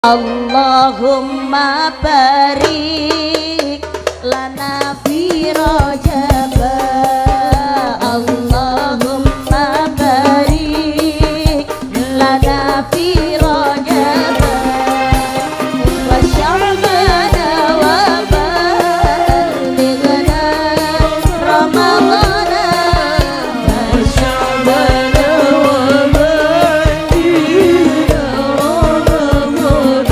Allahumma barik lana fi Rajab. Allahumma barik lana fi Rajab wa Sya'ban wa ballighna Ramadhan wa Sya'ban wa ballighna Ramadhan.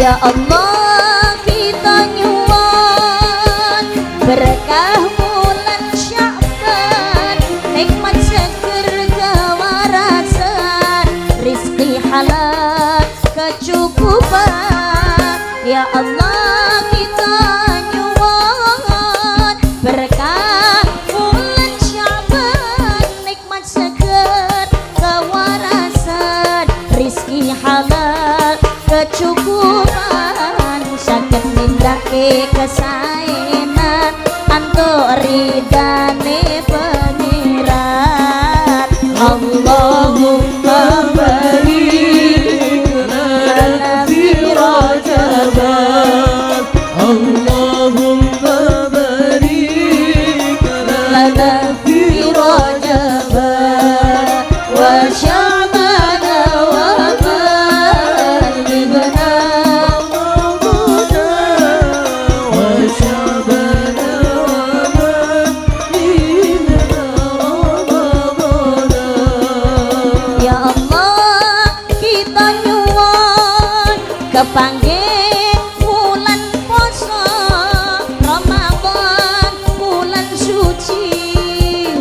Ya Allah, kita nyuwun berkah bulan Sya'ban, nikmat seger kewarasan, rizki halal kecukupan. Ya Allah, kita nyuwun berkah bulan Sya'ban, nikmat seger kewarasan, rizki halal kecukupan, saged nindake kesaenan antuk ridane pengiran. Allahumma barik lana fi Rajab. Allahumma barik lana fi Rajab wa Sya'ban wa ballighna Ramadhan wa Sya'ban wa ballighna Ramadhan. Ya Allah, kita nyuwun kepanggih bulan puasa Ramadan, bulan suci,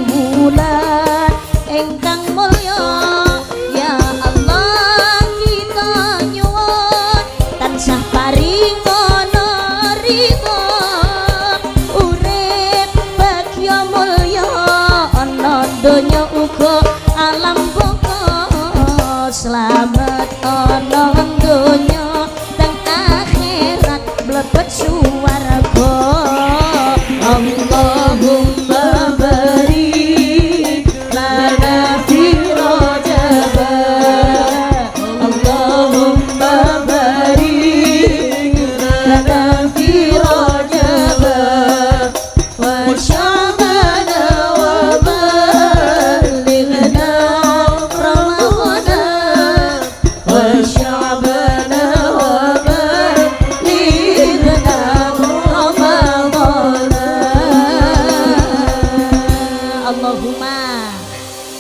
bulan ingkang mulya. Ya Allah, kita nyuwun tansah paringono ridho, urip bagya mulya ana donya uga alam baka, slamet ana donya dan akhirat mlebet swarga. Allahumma barik lana fi Rajab. Allahumma barik lana fi Rajab wa Sya'ban wa ballighna Ramadhan wa Sya'ban wa ballighna Ramadhan.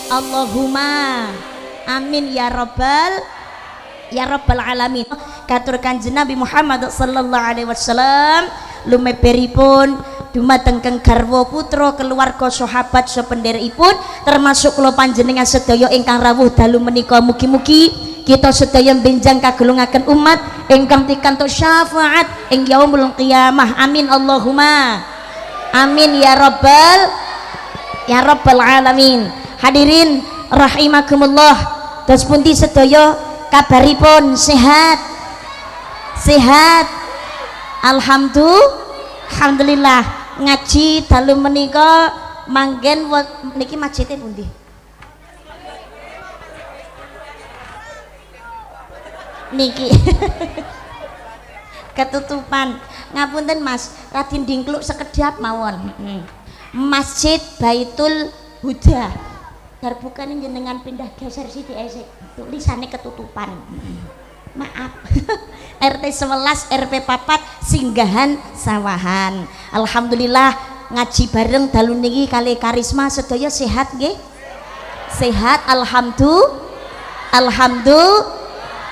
Allahumma amin ya rabbal alamin. Katur Kanjeng Nabi Muhammad sallallahu alaihi wasallam lumeberipun dumateng keng garwa putra keluarga sahabat sapenderipun termasuk kula panjenengan sedaya ingkang rawuh dalu menika, mugi-mugi kita sedaya benjang kagolongaken umat ingkang pikantuk syafaat ing yaumul qiyamah. Amin Allahumma amin ya rabbal alamin. Hadirin rahimakumullah, dos pundi sedaya kabaripun? Sehat alhamdulillah. Ngaji dalu menika manggen niki masjidé pundi? Niki ketutupan, ngapunten Mas, Radin Dingkluk sekedap mawon. Masjid Baitul Huda garbukane jenengan pindah geser sithik esik, tulisane ketutupan. Maaf. RT 11 RP 4 Singgahan Sawahan. Alhamdulillah ngaji bareng dalu niki kali Karisma sedaya sehat nggih? Sehat alhamdulillah.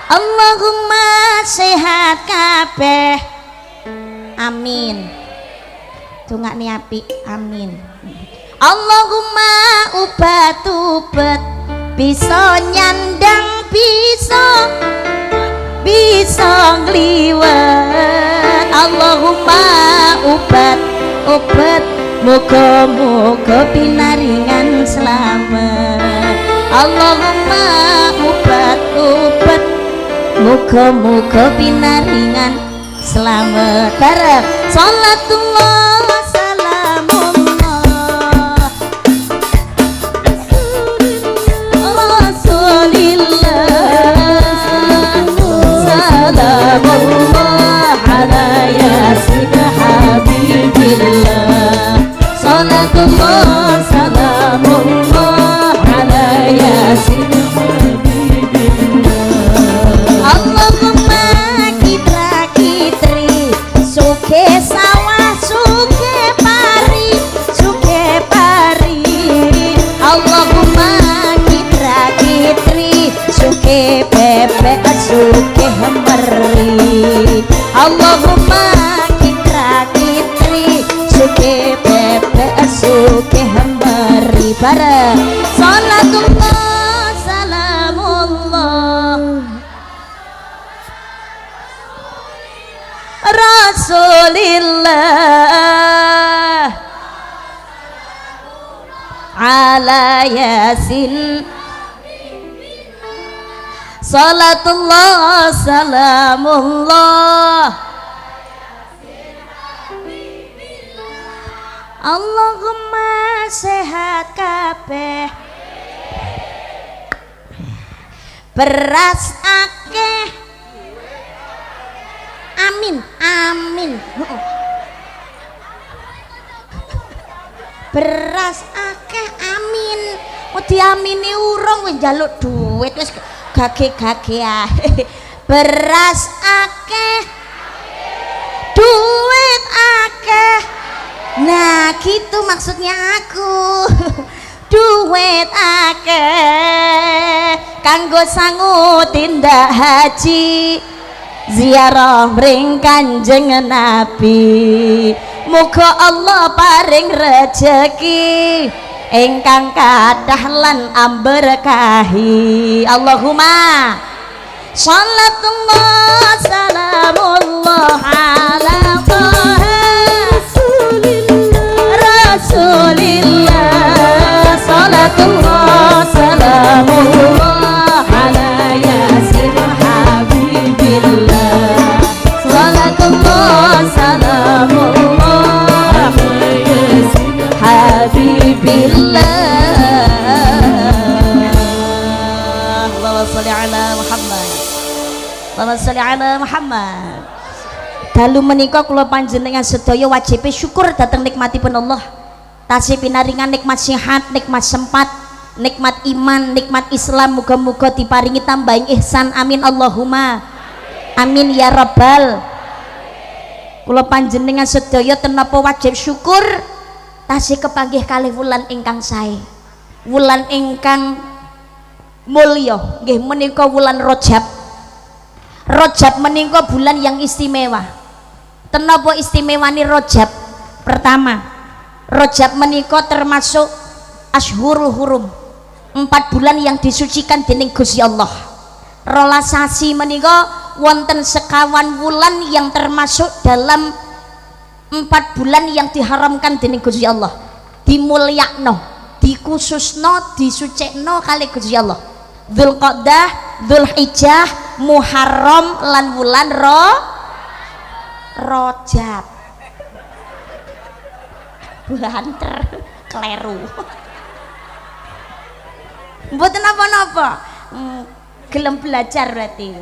Allahumma sehat kabeh. Amin. Dongakne apik. Amin. Allahumma ubat bisa nyandang bisa ngliwet. Allahumma ubat moga-moga pinaringan selamat. Allahumma ubat moga-moga pinaringan selamat. Bareng salatullah Rasulillah sugih meri. Allahumma kitra kitri sugih bebek sugih meri. Bareng salatullah salamullah Rasulillah ala yasin. Salatullah salamullah Allahumma sehat kabeh beras akeh. Amin amin. Beras akeh amin. Oh diamini urung wis njaluk duit wis gage-gage ae. Beras akeh duit akeh. Nah gitu maksudnya aku. Duit akeh kanggo sangu tindak haji ziarah mring Kanjeng Nabi. Muga Allah paring rejeki ingkang kathah lan amberkahi. Allahumma shallatullah salamullah ala Rasulillah. Salatullah salamullah ala yasin habibillah. Salatullah salamullah habibillah. Allahumma sholli ala Muhammad. Allahumma sholli ala Muhammad. Dalu menika kula panjenengan sedaya wajib syukur dateng nikmatipun Allah. Tasih pinaringan nikmat sehat, nikmat sempat, nikmat iman, nikmat Islam. Muga-muga diparingi tambahing ihsan. Amin Allahumma amin ya rabbal. Kula panjenengan sedaya tenapa wajib syukur tasih kepanggih kalih wulan ingkang sae, wulan ingkang mulya nggih menika wulan Rajab. Rajab menika bulan yang istimewa. Tenapa istimewani Rajab? Pertama, Rajab menika termasuk Ashhurul Hurum, 4 bulan yang disucikan dening Gusti Allah. Rolasasi menika wonten sekawan wulan yang termasuk dalam 4 bulan yang diharamkan dening Gusti Allah, dimulyakno, dikhususno, disucikno kali Gusti Allah. Dzulqa'dah, Dzulhijjah, Muharram lan wulan Rajab. Banter kleru. Mboten napa-napa. Gelem belajar berarti.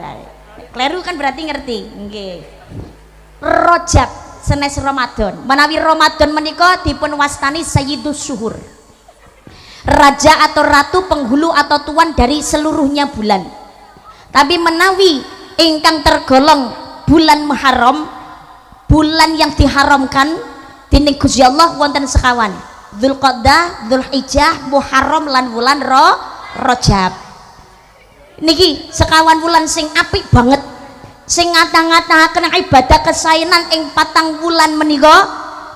Kleru kan berarti ngerti. Nggih. Rajab senes Ramadan. Menawi Ramadan menika dipun wastani Sayyidus Syuhur. Raja atau ratu, penghulu atau tuan dari seluruhnya bulan. Tapi menawi ingkang tergolong bulan Muharram, bulan yang diharamkan dening Gusti Allah wonten sekawan, Dzulqa'dah, Dzulhijjah, Muharram lan wulan Rajab. Niki sekawan wulan sing apik banget, sing ngata-ngatahaken ibadah kesaenan ing 4 wulan menika,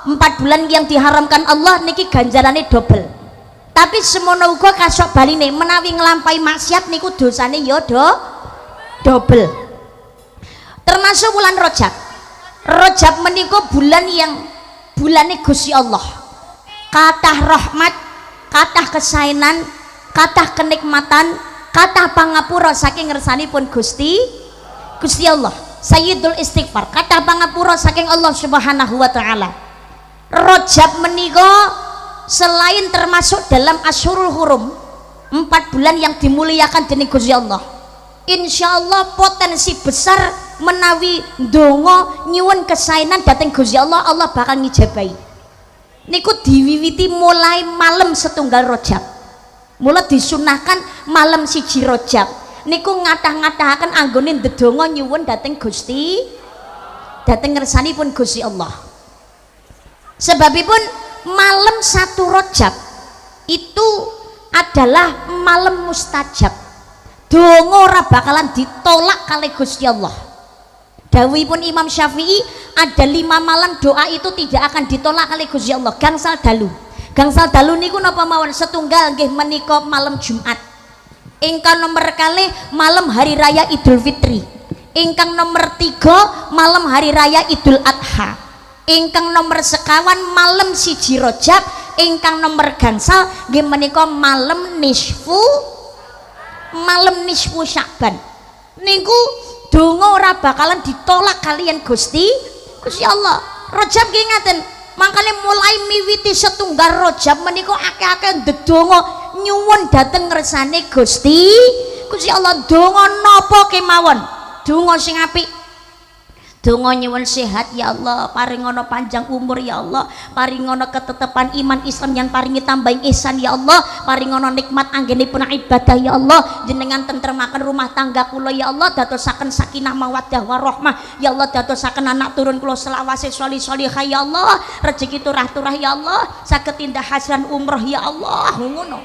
4 bulan yang diharamkan Allah niki ganjarane double. Tapi semono uga kasok baline menawi nglampahi maksiat niku dosane ya double. Termasuk bulan Rajab. Rajab menika bulan yang bulane Gusti Allah, kathah rahmat, kathah kesaenan, kathah kenikmatan, kathah pangapura saking ngersanipun Gusti Allah. Sayyidul istighfar, kathah pangapura saking Allah Subhanahu wa taala. Rajab menika selain termasuk dalam Ashhurul Hurum, 4 bulan yang dimuliakan dening Gusti Allah, insyaallah potensi besar menawi ndonga nyuwun kesaenan dhateng Gusti Allah, Allah bakal ngijabahi. Niku diwiwiti mulai malam setunggal Rajab. Mula disunahkan malam 1 Rajab niku ngatah-ngatahaken anggone ndedonga nyuwun dhateng Gusti, dhateng ngersanipun Gusti Allah. Sebabipun malam 1 Rajab itu adalah malam mustajab, donga ora bakalan ditolak kali Gusti Allah. Dawuhipun Imam Syafi'i, ada 5 malam doa itu tidak akan ditolak kali Gusti Allah. Gangsal dalu. Gangsal dalu niku napa mawon? Setunggal nggih menika malam Jumat. Ingkang nomor kalih malam hari raya Idul Fitri. Ingkang nomor 3 malam hari raya Idul Adha. Ingkang nomor sekawan malam siji Rajab. Ingkang nomor gangsal nggih menika malam nisfu Sya'ban. Niku donga ora bakalan ditolak kalian Gusti Allah. Rajab nggih ngaten. Mangkane mulai miwiti setunggal Rajab menika akeh-akeh ndedonga nyuwun dhateng ngersane Gusti Allah. Donga napa kemawon? Donga sing apik. Donga nyuwun sehat ya Allah, paringono panjang umur ya Allah, paringono ketetepan iman Islam yang paringi tambahin ihsan ya Allah, paringono nikmat anggenipun ibadah ya Allah, jenengan tentremaken rumah tangga kula ya Allah, dadosaken sakinah mawaddah warahmah ya Allah, dadosaken anak turun kula selawase sholihah ya Allah, rezeki turah-turah ya Allah, saged tindak hasan umroh ya Allah, ngono.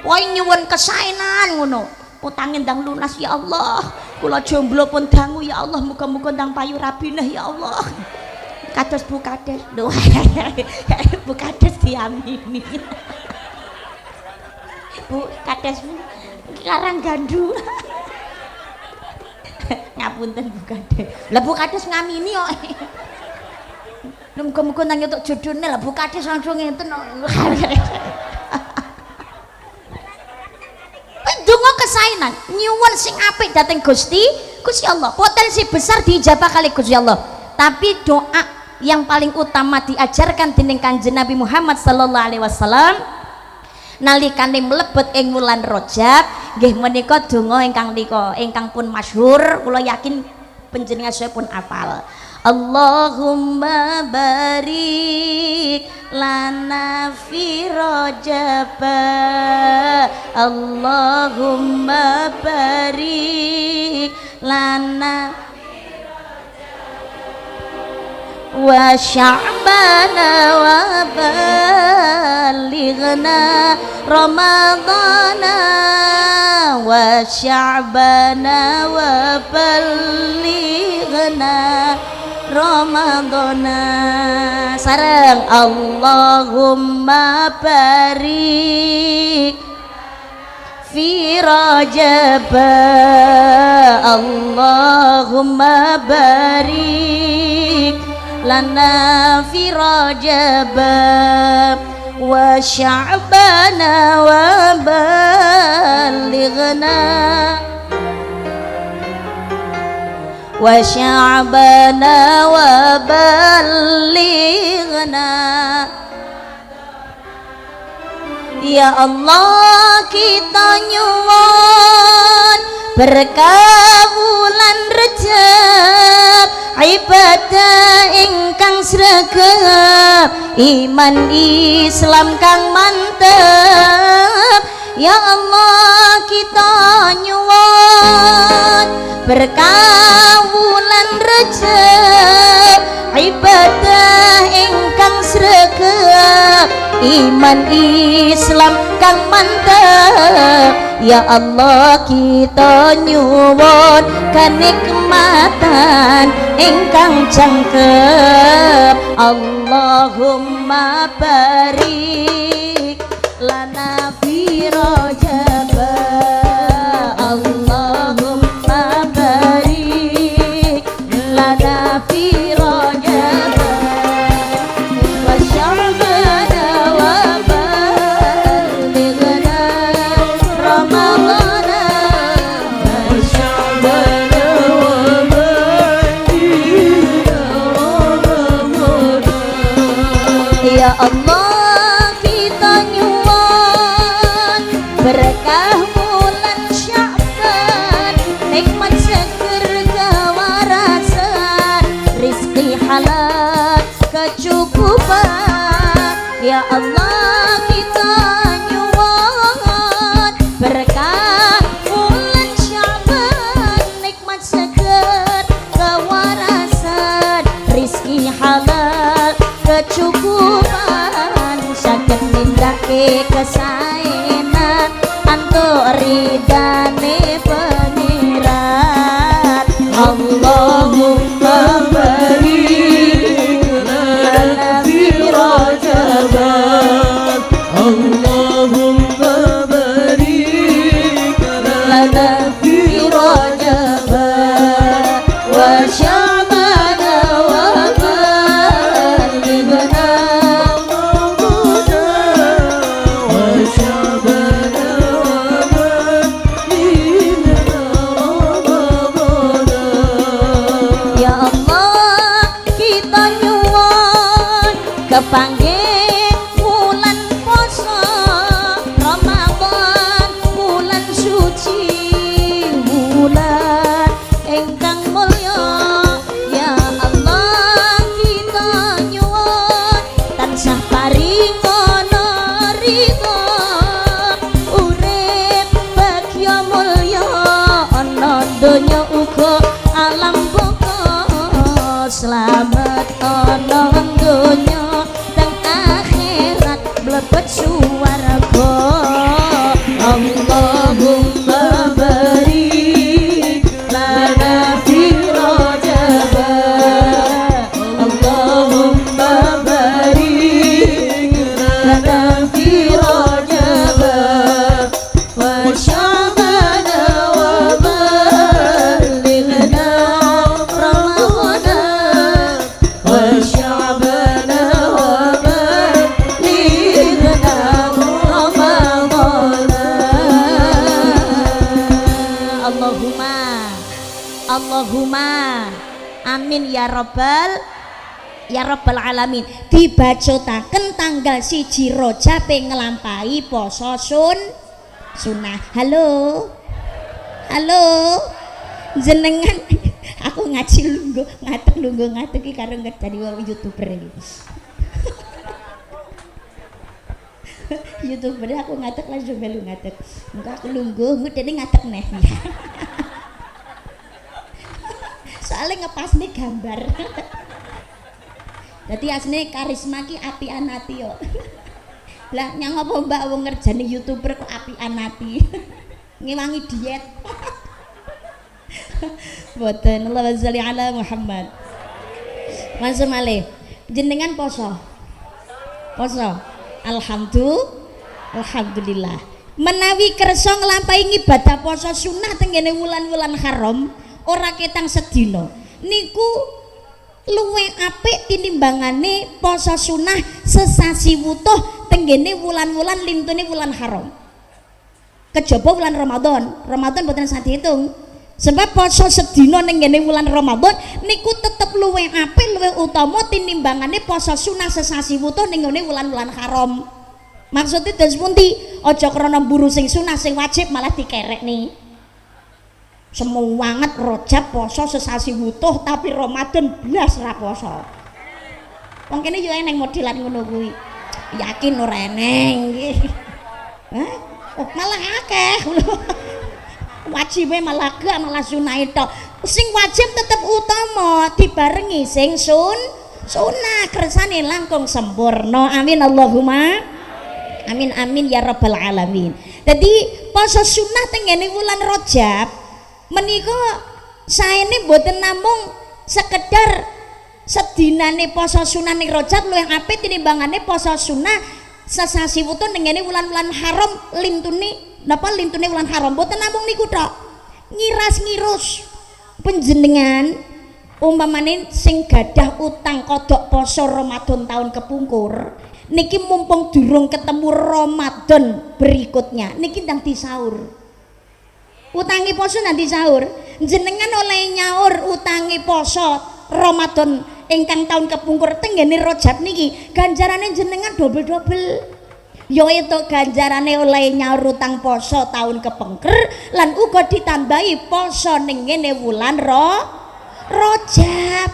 Wae nyuwun kesaenan ngono. Utangin ndang lunas ya Allah, kula jomblo pun dangu ya Allah, muga-muga ndang payu rabinah ya Allah. Kados Bu Kades lho. Bu Kades diamini. Bu Kades Karang Gandu. Ngapunten Bu Kades. Lah Bu Kades ngamini kok. Muga-muga ndang entuk jodone lah Bu Kades langsung ngenten kok. Donga kesaenan nyuwun sing apik dhateng Gusti Allah, potensi besar diijabah kali Gusti Allah. Tapi doa yang paling utama diajarkan dening Kanjeng Nabi Muhammad sallallahu alaihi wasallam nalikane mlebet ing wulan Rajab nggih menika donga ingkang pun masyhur, kula yakin panjenengan saya pun apal. Allahumma barik lana fi Rajab, Allahumma barik lana wa sya'bana wa balighna ramadana wa sya'bana wa balighna Ramadana. Sareng Allahumma barik fi Rajab, Allahumma barik lana fi Rajab wa sya'bana wa balighna wa sya'bana wa balighna. Ya Allah kita nyuwun berkah bulan Rajab, ibadah ingkang sregep, iman Islam kang mantep. Ya Allah kita nyuwun berkah bulan Rajab, ibadah ingkang sregep, iman Islam kang mantep. Ya Allah kita nyuwun kenikmatan ingkang jangkep. Allahumma barik lana fi Rajab, Allahumma barik lana fi Rajab wa sya'bana wa balighna Ramadana wa sya'bana wa balighna Ramadana. Ya Allah kita nyuwun berkah bulan Sya'ban, nikmat seger kewarasan, rizki halal kecukupan. Ya Allah kita nyuwun berkah bulan Sya'ban, nikmat seger kewarasan, rizki halal kecukupan, saged nindakake kesaenan antuk ridane ana donya teng akhirat mlebet swarga. Allahumma barik lana fi Rajab, Allahumma barik lana fi Rajab wa Sya'ban wa balighna Ramadan wa Sya'ban wa balighna Ramadan. Allahumma amin ya rabbal alamin. Dibacotaken tanggal 1 Rajab nglampahi poso sunah. Halo jenengan aku ngaji lungguh ngatek iki karo jadi wong YouTuber iki. YouTuber aku ngatek langsung melu ngatek. Engko aku lungguh ngudene ngatek neh. Soalnya ngepas nih gambar. Jadi aslinya karisma ki apian ati yo. Lah nyang apa mbak wong ngerjani YouTuber kok apian ati. Ngewangi diet. Boten. Allahumma sholli ala Muhammad. Masuk malih. Jenengan poso. Alhamdulillah. Menawi kersa nglampahi ibadah poso sunah tengene wulan-wulan haram, ora ketang sedina niku luwih apik tinimbangane poso sunah sesasi wutuh tenggene wulan-wulan lintune wulan haram. Kejaba wulan Ramadan boten usah diitung. Sebab poso sedina ning ngene wulan Ramadan niku tetep luwih apik luwih utama tinimbangane poso sunah sesasi wutuh ning ngene wulan-wulan haram. Maksudnya dos pundi? Aja krana mburu sing sunah sing wajib malah dikerek nih. Semangat Rajab poso sesasi wutuh tapi Ramadan blas ra poso. Wong kene yo eneng modelan ngono kuwi. Yakin ora eneng iki. Hah? Oh, malah akeh. Wajibe malah gak malah sunah tok. Sing wajib tetep utama dibarengi sing sunah kersane langkung sempurna. Amin Allahumma amin ya rabbal alamin. Jadi poso sunah tengene wulan Rajab menika saene mboten namung sekedar sedinane poso sunah ning Rajab luwih apik tinimbangane poso sunah sesasi wutuh ning ngene wulan-wulan haram lintune wulan haram. Mboten namung niku tok. Ngiras-ngirus panjenengan umpamane sing gadah utang kodok poso Ramadan tahun kepungkur niki mumpung durung ketemu Ramadan berikutnya niki ndang disaur. Utangi poso nanti sahur jenengan oleh nyaur utangi poso Ramadan ingkang tahun kepungkur tenggene Rajab niki ganjarane jenengan dobel-dobel. Ya itu ganjarane oleh nyaur utang poso tahun kepengker lan uga ditambahi poso ning ngene wulan Rajab.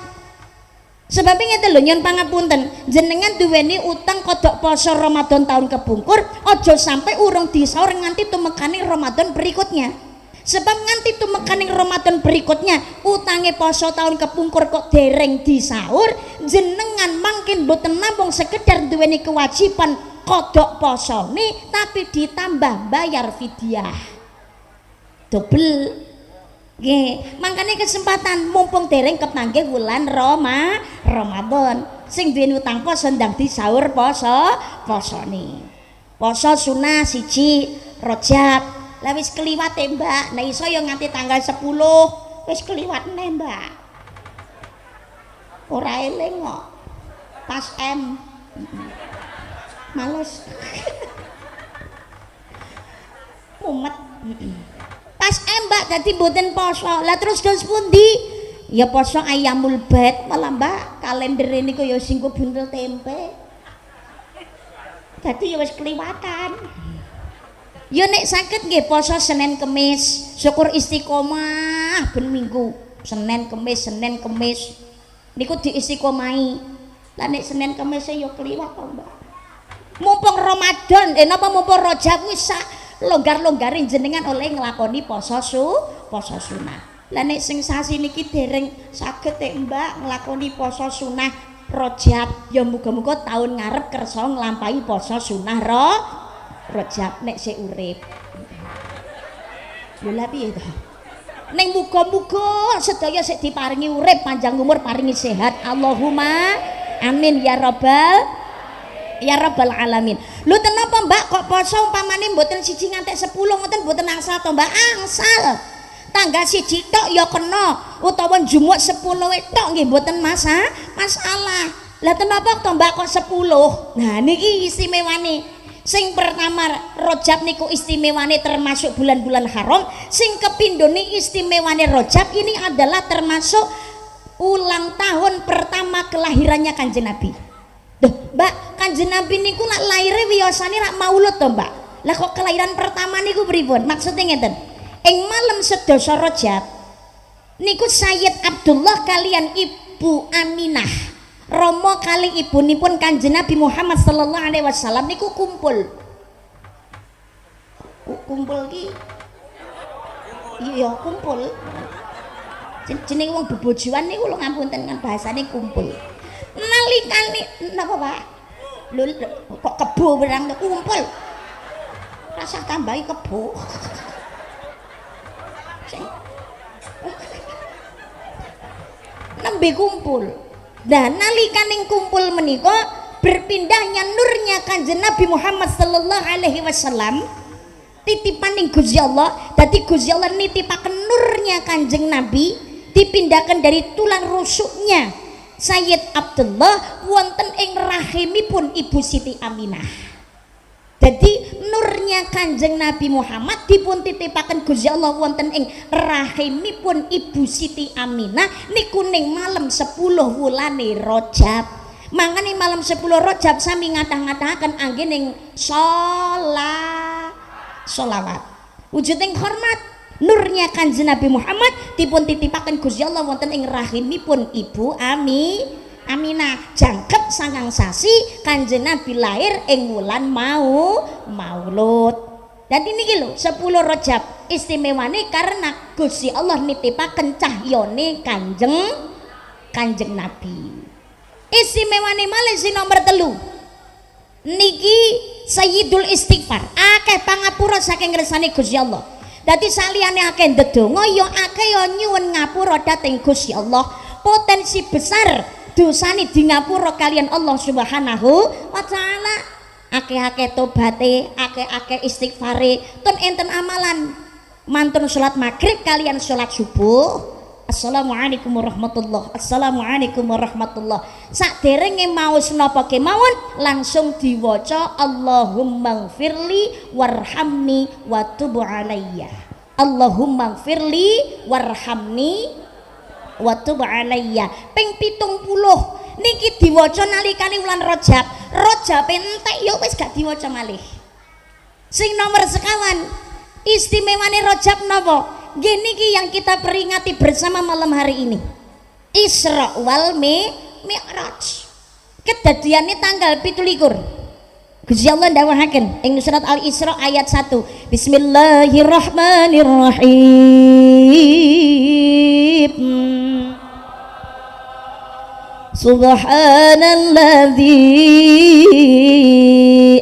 Sebab ngeten lho nyun pangapunten jenengan duweni utang kodok poso Ramadan tahun kepungkur aja sampai urung disaur nganti tumekane Ramadan berikutnya. Sebab nganti tumekaning Ramadan berikutnya utange poso tahun kepungkur kok dereng disaur jenengan mangkin boten namung sekedar duweni kewajiban kodok posone tapi ditambah bayar fidyah dobel. Nggih, mangkane kesempatan mumpung dereng kepanggih wulan Ramadan sing duweni utang poso ndang disaur posone. Poso sunah 1 Rajab. Lah wis kliwat Mbak, nah iso ya nganti tanggal 10 wis kliwat Mbak. Ora eling kok. Pas M. Males. Mumet. Pas M Mbak dadi mboten poso. Lah terus pundi? Ya poso Ayamul Bait malah Mbak, kalender niku ya sing buntel tempe. Dadi ya wis kliwatan. Yo nek sakit nggih poso Senin Kemis, syukur istiqomah ben minggu. Senin Kemis niku diistiqomahi. Lah nek Senin Kemis yo kliwat to, Mbak. Mumpung Ramadan, mumpung Rajab wis sak longgar-longgare jenengan oleh nglakoni poso sunah. Lah nek sing sasi niki dereng saged Mbak nglakoni poso sunah Rajab. Ya muga-muga tahun ngarep kersa nglampahi poso sunah Rajab nek sik urip. Lha lha piye to? Ning muga-muga sedaya sik diparingi urip panjang umur paringi sehat. Allahumma amin ya rabbal alamin. Lho tenapa Mbak kok poso umpamane mboten 1 nganti 10 ngoten mboten angsal to Mbak? Angsal. Tanggal 1 tok ya kena utawa njumuk 10 tok nggih mboten masalah. Lah tenapa to Mbak kok 10? Nah niki istimewane. Sing pertama Rajab niku istimewane termasuk bulan-bulan haram. Sing kepindhone istimewane Rajab ini adalah termasuk ulang tahun pertama kelahirannya Kanjeng Nabi. Duh, Mbak, Kanjeng Nabi niku lak laire wiyosane lak maulud to, Mbak. Lah kok kelahiran pertama niku pripun? Maksudnya ngeten. Ing malam sedasa Rajab niku Sayyid Abdullah kalian Ibu Aminah, Romo kali ibunipun Kanjeng Nabi Muhammad sallallahu alaihi wasallam niku kumpul. Kumpul ki. Iya, kumpul. Jenenge wong bebojoan niku lho ngapunten kan bahasane kumpul. Nalikane napa Pak? Lho kok kebo berang kumpul. Rasa tambahi kebo. Nembe kumpul. Dan nalikane kumpul menika berpindahnya nurnya Kanjeng Nabi Muhammad sallallahu alaihi wasallam titipaning Gusti Allah. Dadi Gusti Allah nitipaken nurnya Kanjeng Nabi dipindahkan dari tulang rusuknya Sayyid Abdullah wonten ing rahimipun Ibu Siti Aminah. Jadi nurnya Kanjeng Nabi Muhammad dipun titipaken Gusti Allah wonten ing rahimipun Ibu Siti Aminah niku ning malam 10 wulane Rajab. Mangane malam 10 Rajab sami ngatah-ngatahaken anggen ning sholawat. Wujuding hormat nurnya Kanjeng Nabi Muhammad dipun titipaken Gusti Allah wonten ing rahimipun Ibu Aminah. Jangkep 9 sasi Kanjeng Nabi lahir ing wulan Maulud. Dadi niki lho 10 Rajab istimewane karena Gusti Allah nitipaken cahyane Kanjeng Nabi. Istimewane malih sing nomor 3 niki Sayyidul Istighfar, akeh pangapura saking ngersane Gusti Allah. Dadi saliyane akeh ndedonga ya akeh ya nyuwun ngapura dhateng Gusti Allah. Potensi besar dosane di ngapura kalian Allah Subhanahu wa taala. Akeh-akeh tobaté, akeh-akeh istighfare, ten enten amalan mantun salat maghrib kalian salat subuh. Assalamualaikum warahmatullah. Assalamualaikum warahmatullah. Sakderenge maos napa kemawon langsung diwaca Allahumma gfirli warhamni wa tub alayya. Allahumma gfirli warhamni wa tub alayya. Ping 70 niki diwaca nalikane wulan Rajab. Rajab entek ya wis gak diwaca malih. Sing nomor sekawan istimewane Rajab napa? Gini ki yang kita peringati bersama malam hari ini Isra wal Mi'raj. Kedadiannya tanggal 17. Gusti Allah dawuhaken ing surat Al-Isra ayat 1. Bismillahirrahmanirrahim. Subhanalladzi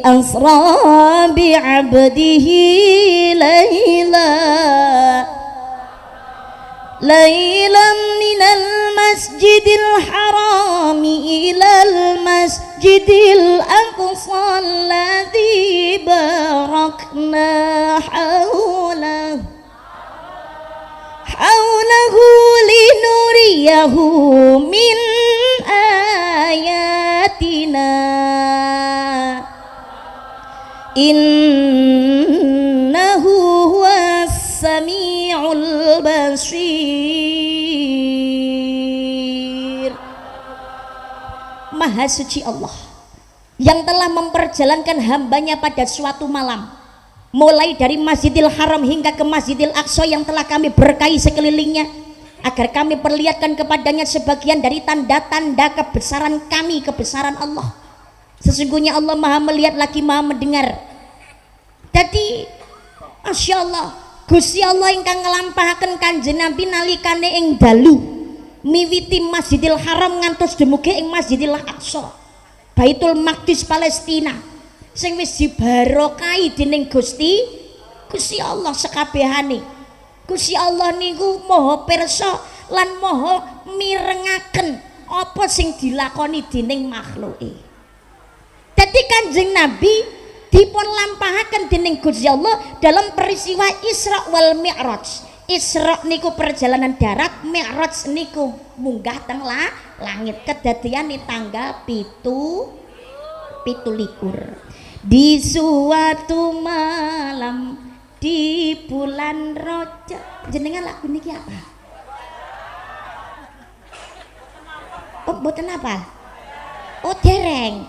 asra bi'abdihi ليلا من المسجد الحرام إلى المسجد الأقصى الذي باركنا حوله لنريه من آياتنا إنه هو Sami'ul Basir. Maha suci Allah yang telah memperjalankan hambanya pada suatu malam, mulai dari Masjidil Haram hingga ke Masjidil Aqsa yang telah kami berkahi sekelilingnya, agar kami perlihatkan kepadanya sebagian dari tanda-tanda kebesaran kami, kebesaran Allah. Sesungguhnya Allah maha melihat lagi maha mendengar. Jadi Masya Allah Gusti Allah ingkang nglampahaken Kanjeng Nabi nalikane ing dalu miwiti Masjidil Haram ngantos dumugi ing Masjidil Aqsa, Baitul Maqdis Palestina sing wis dibarokahi dening Gusti Allah sekabehane. Gusti Allah niku maha pirsa lan maha mirengaken apa sing dilakoni dening makhluke. Dadi Kanjeng Nabi dipun lampahaken dening Gusti Allah dalam peristiwa Isra wal Mi'raj. Isra niku perjalanan darat, Mi'raj niku munggah teng langit. Kedadian di tanggal 17 di suatu malam di bulan Rajab. Jenengan lagu niki apa? Oh, mboten apa? Oh, dereng.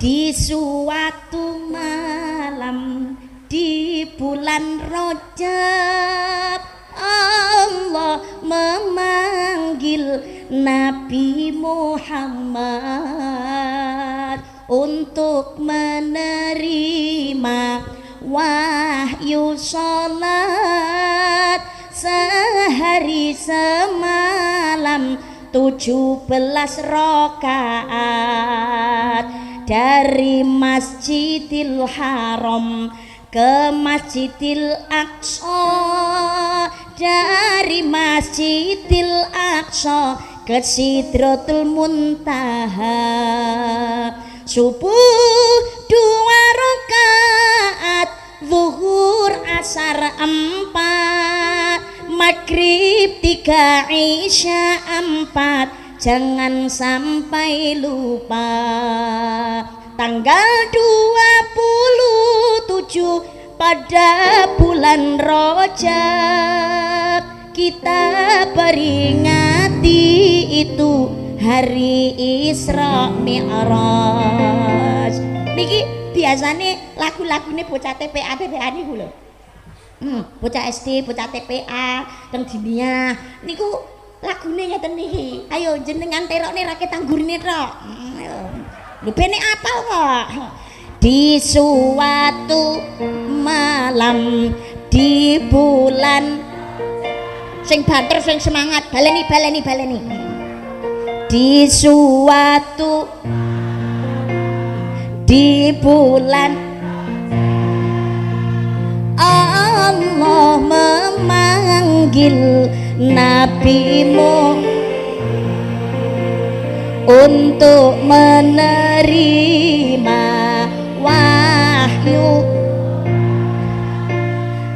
Di suatu malam di bulan Rajab Allah memanggil Nabi Muhammad untuk menerima wahyu salat sehari semalam 17 rakaat dari Masjidil Haram ke Masjidil Aqsa, dari Masjidil Aqsa ke Sidratul Muntaha. Subuh 2 rakaat, zuhur asar 4, maghrib 3, isya 4. Jangan sampai lupa tanggal 27 pada bulan Rajab kita peringati itu hari Isra Mi'raj. Niki biasane lagu-lagune bocah TPA niku lho. Bocah SD, bocah TPA teng dinia niku lagune ngeten niki. Ayo jenengan terokne rakyat tanggurine tok. Lho bene apal kok. Di suatu malam di bulan sing banter sing semangat baleni. Di suatu di bulan Allah memanggil nabimu untuk menerima wahyu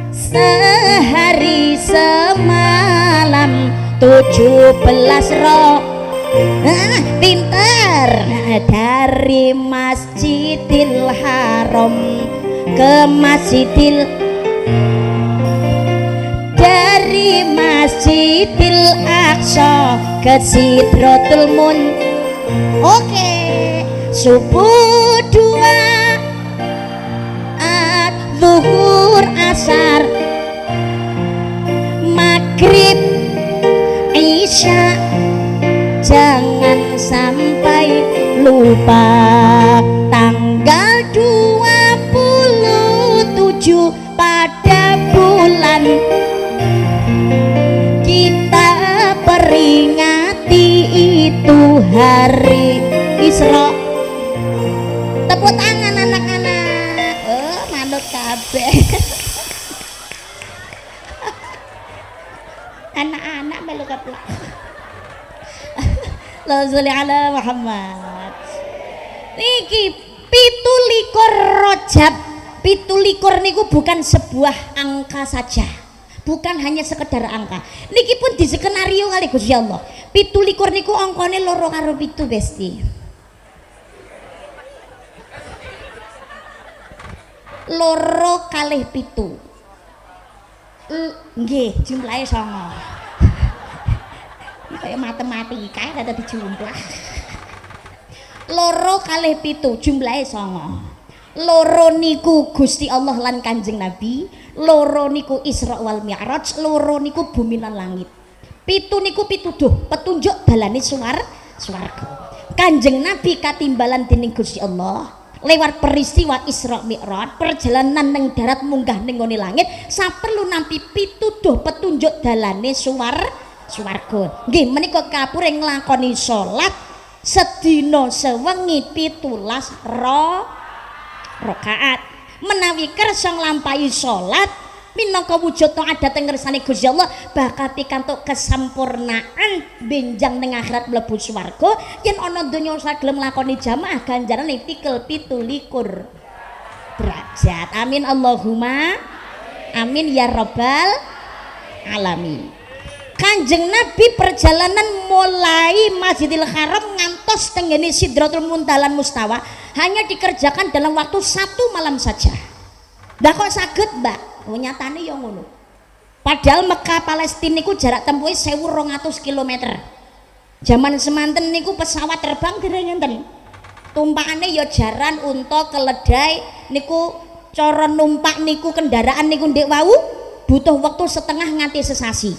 sehari semalam 17 pinter dari Masjidil Haram ke dari Masjidil Aqsa ke Sidratul Muntaha. Oke, subuh 2, zuhur asar, maghrib isya. Jangan sampai lupa tanggal 27 pada bulan kita peringati itu hari Isra. Tepuk tangan anak-anak. Manut kabeh. Anak-anak melu keplak. Allahumma sholli ala Muhammad. Niki 17 Rajab. 17 niku bukan sebuah angka saja. Bukan hanya sekedar angka. Niki pun di skenario kali Gusti Allah. 17 niku angkane loro karo 7 Besti. Loro kalih 7. Nggih, jumlahe 9. Kayak matematika ada dijumlah. Loro kalih 7 jumlahe 9. Loro niku Gusti Allah lan Kanjeng Nabi, loro niku Isra wal Mi'raj, loro niku bumi lan langit. 7 niku pituduh petunjuk dalane swarga. Kanjeng Nabi katimbalan dening Gusti Allah lewat peristiwa Isra Mi'raj, perjalanan neng darat munggah ning ngone langit, saperlu nampi pituduh petunjuk dalane swarga. swarga. Nggih menika kapure nglakoni salat sedina sewengi 17 rakaat. Menawi kersa nglampahi salat minangka wujud taat dhateng ngersane Gusti Allah bakal pikantuk kesampurnaan benjang ning akhirat mlebu swarga. Yen ana donya sagelem nglakoni jamaah ganjarane tikel 17 derajat. Amin Allahumma amin ya rabbal alamin. Kanjeng Nabi perjalanan mulai Masjidil Haram ngantos tenggene Sidratul Muntaha Mustawa hanya dikerjakan dalam waktu 1 malam saja. Lah kok saged, Mbak? Oh, nyatane ya ngono. Padahal Mekah Palestina niku jarak tempuhe 1200 km. Zaman semanten niku pesawat terbang dereng enten. Tumpakane ya jaran unta keledai niku cara numpak niku kendaraan niku ndek wau butuh waktu setengah nganti sesasi.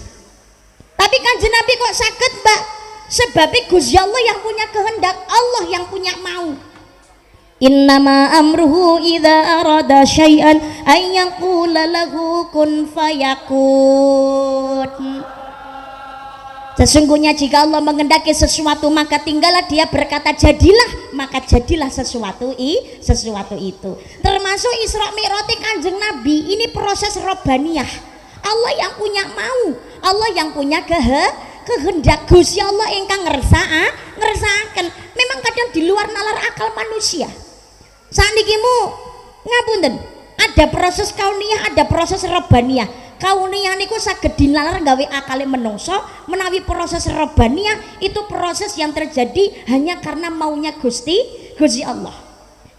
Tapi Kanjeng Nabi kok saged, Mbak? Sebabnya Gusti Allah yang punya kehendak, Allah yang punya mau. Innama amruhu idza arada syai'an ay yaqula lahu kun fayakun. Sesungguhnya jika Allah mengendaki sesuatu maka tinggallah dia berkata jadilah, maka jadilah sesuatu itu. Termasuk Isra Mi'raj Kanjeng Nabi ini proses robbaniyah. Allah yang punya mau, Allah yang punya kehendak. Gusti Allah ingkang ngersakaken. Memang kadang di luar nalar akal manusia. Saknikimu ngapunten, ada proses kauniyah, ada proses robbaniyah. Kauniyah niku saged dinalar gawe akale menungso, menawi proses robbaniyah itu proses yang terjadi hanya karena maunya Gusti Allah.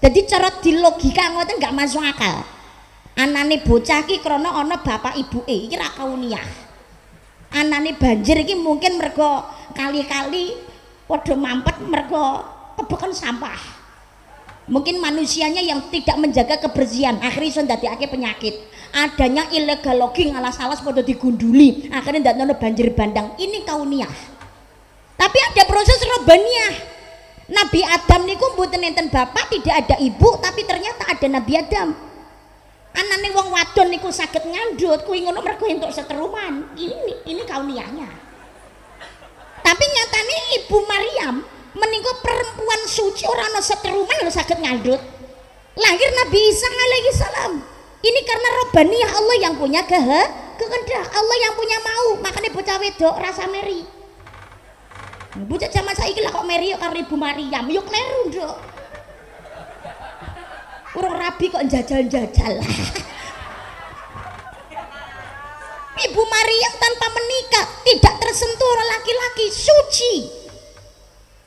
Jadi cara dilogika ngoten gak masuk akal. Anane bocah ki krana ana bapak ibuke iki ra kauniyah. Anane banjir iki mungkin mergo kali-kali padha mampet mergo kebeken sampah. Mungkin manusianya yang tidak menjaga kebersihan akhirnya iso ndadekake penyakit. Adanya illegal logging alas-alas pada digunduli akhirnya ndadekno banjir bandang. Ini kauniyah. Tapi ada proses robbaniyah. Nabi Adam niku mboten enten bapak, tidak ada ibu, tapi ternyata ada Nabi Adam. Anane wong wadon niku saged ngandhut kuwi ngono mergo entuk seteruman. Ini kauniyahnya. Tapi nyatane Ibu Maryam menika perempuan suci ora ana seteruman lho saged ngandhut. Lahir Nabi Isa alaihi salam. Ini karena robbaniyah, Allah yang punya kehendak, Allah yang punya mau. Makanya bocah wedok rasa meri. Bocah zaman saiki lah kok meri karo Ibu Maryam. Yo kleru, Nduk. Urung rabi kok jajal-jajal. Ibu Maryam tanpa menikah, tidak tersentuh oleh laki-laki, suci.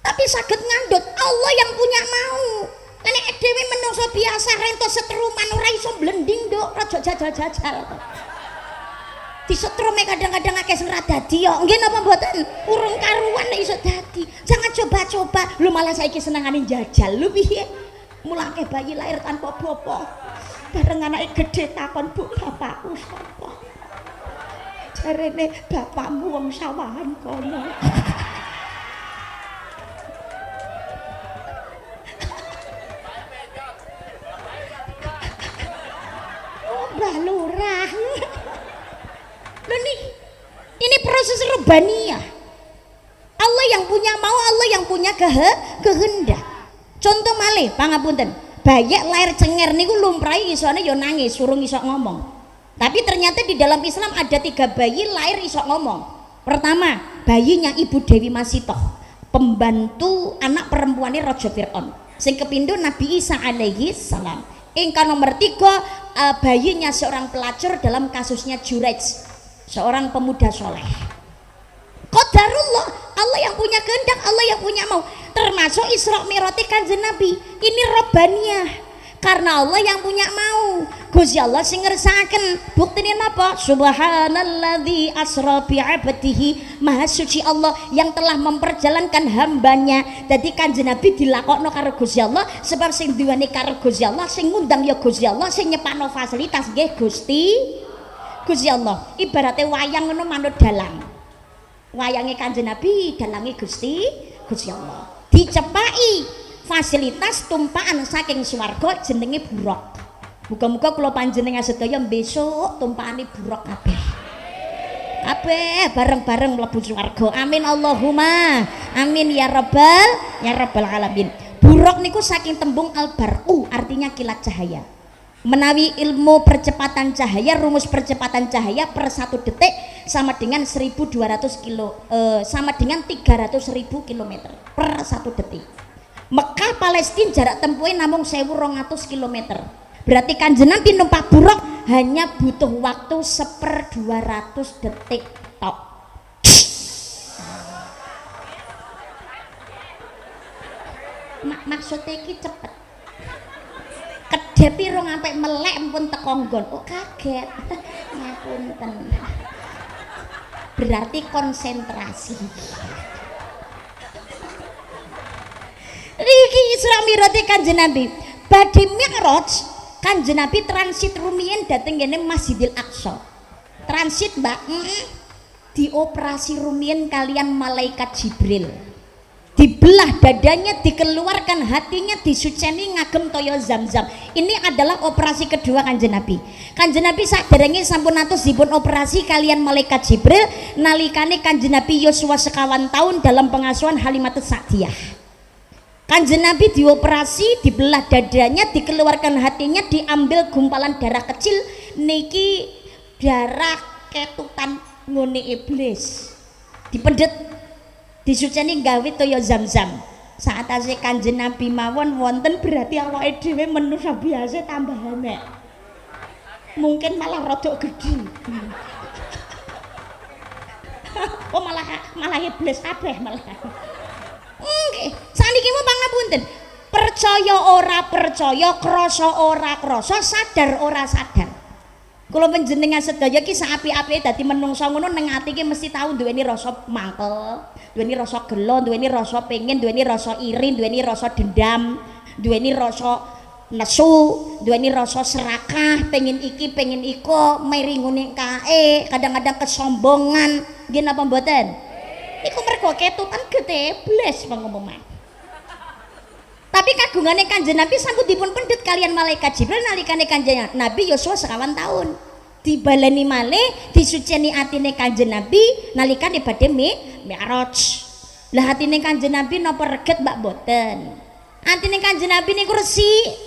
Tapi saged ngandhut, Allah yang punya mau. Nek dhewe menungso biasa rento seteruman ora iso blending, Nduk, aja jajal-jajal. Disetrume kadang-kadang akeh sing ra dadi yo. Nggih napa mboten? Urung karuan nek iso dadi. Jangan coba-coba. Lu malah saiki senengane jajal. Lu piye? Mulake bayi lahir tanpa bapa. Bareng anake gedhe takon, "Bu, bapakku sapa?" Jarene, "Bapakmu wong sawahan kono." Mbah Lurah. Loh nih, ini proses robbaniyah. Allah yang punya mau, Allah yang punya kehendak. Contoh malih, pangapunten, bayek lahir cenger niku lumrahe isone ya nangis, surung iso ngomong. Tapi ternyata di dalam Islam ada 3 bayi lahir iso ngomong. Pertama, bayinya Ibu Dewi Masitoh, pembantu anak perempuannya Raja Fir'aun. Sing kepindho Nabi Isa alaihi salam. Ingkang nomor 3, bayinya seorang pelacur dalam kasusnya Juraij, seorang pemuda soleh. Qadarullah, Allah yang punya kehendak, Allah yang punya mau. Termasuk Isra Mi'raj Kanjeng Nabi, ini robbaniyah karena Allah yang punya mau. Gusti Allah sing ngersakaken. Buktine napa? Subhanalladzi asra bi 'abdihi, maha suci Allah yang telah memperjalankan hambanya. Jadi Kanjeng Nabi dilakokno karo Gusti Allah, sebab sing duweni karo Gusti Allah, sing ngundang ya Gusti Allah, sing nyepakno fasilitas nggih Gusti Allah. Ibaratnya wayang ngono manut dalang. Wayange Kanjeng Nabi, dalange Gusti Allah. Dicepaki fasilitas tumpaan saking swarga jenenge buruk. Muga-muga kula panjenengan sedaya besok tumpakane buruk kabeh. kabeh bareng-bareng mlebu swarga. Amin Allahumma amin ya rabbal alamin. Buruk niku saking tembung albarqu artinya kilat cahaya. Menawi ilmu percepatan cahaya, rumus percepatan cahaya per 1 detik sama dengan 1.200 kilo, sama dengan 300.000 kilometer per 1 detik. Mekah Palestina jarak tempuhnya namung 1.200 kilometer. Berarti Kanjeng Nabi numpak buruk hanya butuh waktu 1/200 detik tok. Maksudnya iki cepet. Kedhe piro ngampe melek pun teko nggon. Oh kaget. Ngapunten. Berarti konsentrasi. Iki Isra Mi'raj Kanjeng Nabi. Badhe Mi'raj Kanjeng Nabi transit rumiyin dhateng ngene Masjidil Aqsa. Transit, Mbak. Dioperasi rumiyin kalian malaikat Jibril. Dibelah dadanya, dikeluarkan hatinya, disuceni ngagem toyo Zam-Zam. Ini adalah operasi kedua Kanjeng Nabi. Kanjeng Nabi saderenge sampun atus dipun operasi kalian malaikat Jibril nalikane Kanjeng Nabi yuswa sekawan tahun dalam pengasuhan Halimatus Sa'diyah. Kanjeng Nabi dioperasi, dibelah dadanya, dikeluarkan hatinya, diambil gumpalan darah kecil niki darah ketukan ngone iblis. Dipendet disuceni gawe toya Zam-Zam. Saat asih Kanjeng Nabi mawon wonten berarti awake dhewe manusa biasa tambah enek. Mungkin malah rada gedhi. Oh malah iblis kabeh malah. Nggih, saniki mung pangapunten. Percaya ora percaya, krasa ora krasa, sadar ora sadar. Kula panjenengan sedaya ki saapi-apike dadi menungsa ngono ning ati ki mesti tau duweni rasa mangkel, duweni rasa gelo, duweni rasa pengin, duweni rasa iri, duweni rasa dendam, duweni rasa nesu, duweni rasa serakah, pengin iki, pengin iko, meri ngene kae, kadang-kadang kesombongan. Nggih napa mboten? Iku mergo ketutan gede iblis pengumuman. Tapi kagungane Kanjeng Nabi sampun dipun pendhet kalian malaikat Jibril nalikane Kanjeng Nabi yuswa sekawan tahun. Dibaleni malih, disuceni atine Kanjeng Nabi nalikane badhe Mi'raj. Lah atine Kanjeng Nabi napa reget Mbak boten? Atine Kanjeng Nabi niku resik.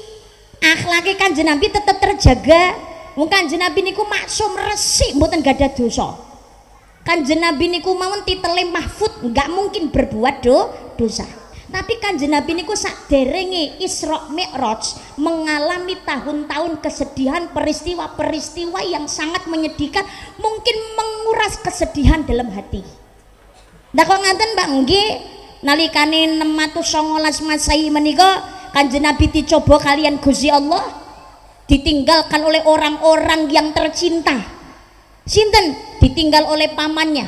Akhlake Kanjeng Nabi tetep terjaga. Wong Kanjeng Nabi niku maksum resik mboten gadah dosa. Kanjeng Nabi niku mawon titele mahfud, enggak mungkin berbuat dosa. Tapi Kanjeng Nabi niku saderenge Isra Mi'raj mengalami tahun-tahun kesedihan, peristiwa-peristiwa yang sangat menyedihkan, mungkin menguras kesedihan dalam hati. Nah kok ngaten Mbak nggih, nalikane 619 Masehi menika Kanjeng Nabi dicoba kalian Gusti Allah, ditinggalkan oleh orang-orang yang tercinta. Sinten? Ditinggal oleh pamannya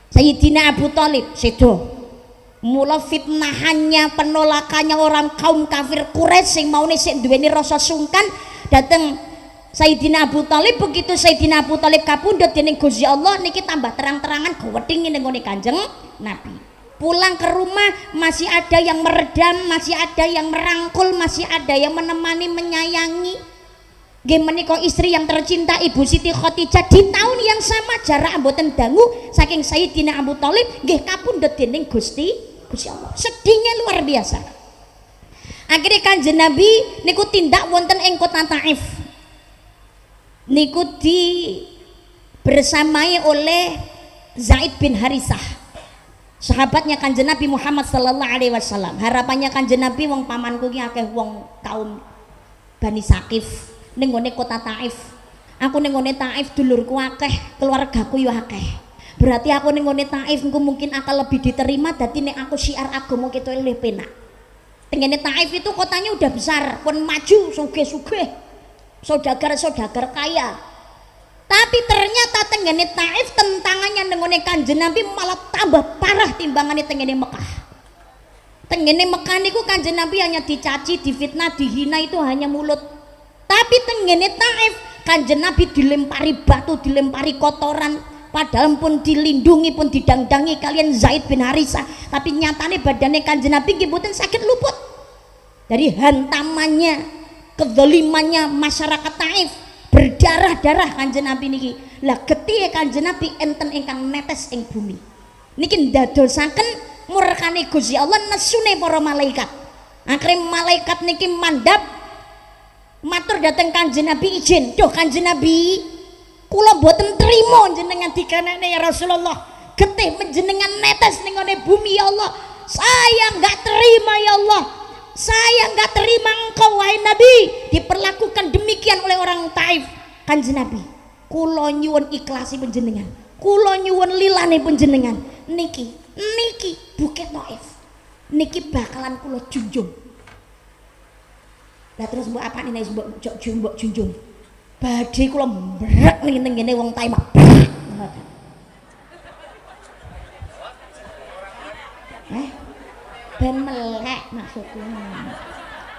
Sayyidina Abu Thalib sedo. Mula fitnahannya, penolakannya orang kaum kafir Quraisy sing maune sik duweni rasa sungkan dateng Sayyidina Abu Thalib. Begitu Sayyidina Abu Thalib kapundhut dening Gusti Allah niki tambah terang-terangan gawedhing ning nggone Kanjeng Nabi. Pulang ke rumah masih ada yang meredam, masih ada yang merangkul, masih ada yang menemani, menyayangi. Nggih menika istri yang tercinta Ibu Siti Khadijah di tahun yang sama jarak mboten dangu saking Sayyidina Abu Thalib nggih kapundhut dening Gusti Allah. Sedihnya luar biasa. Akhirnya Kanjeng Nabi niku tindak wonten ing kota Taif. Niku bersamai oleh Zaid bin Harisah, sahabatnya Kanjeng Nabi Muhammad sallallahu alaihi wasallam. Harapannya Kanjeng Nabi wong pamanku ki akeh wong kaum Bani Sakif ning ngone kota Taif. Aku ning ngone Taif dulurku akeh, keluargaku yo akeh. Berarti aku ning ngone Taif engko mungkin akan lebih diterima, dadi nek aku syiar agama kita luwih penak. Tengene Taif itu kotanya udah besar, pun maju, sugih-sugih. Saudagar-saudagar kaya. Tapi ternyata tengene Taif tentangannya ning ngone Kanjeng Nabi malah tambah parah timbangane tengene Mekah. Tengene Mekah niku Kanjeng Nabi hanya dicaci, difitnah, dihina itu hanya mulut. Tapi tengene Taif Kanjeng Nabi dilempari batu, dilempari kotoran. Padahal pun dilindungi, pun didangdangi kalian Zaid bin Harisah, tapi nyatane badannya Kanjeng Nabi nggih mboten sakit luput dari hantamannya, kezalimannya masyarakat Taif. Berdarah-darah Kanjeng Nabi niki. Lah getih Kanjeng Nabi enten ingkang netes ing bumi niki ndadosaken murkane Gusti Allah nesune para malaikat. Akhire malaikat niki mandhap matur dhateng Kanjeng Nabi izin, "Duh Kanjeng Nabi, kula boten trima jenengan dikanane ya Rasulullah. Getih menjenengan netes ning ngene bumi ya Allah. Saya enggak terima ya Allah. Saya enggak terima engkau wahai Nabi diperlakukan demikian oleh orang Taif." Kanjeng Nabi, "Kula nyuwun ikhlasi panjenengan. Kula nyuwun lilane panjenengan. Niki Bukit Taif. Niki bakalan kula junjung." Lah terus mbok apane nek mbok junjung? Badhe kula mbrek ning ngene wong Taif. Ben melek maksudku.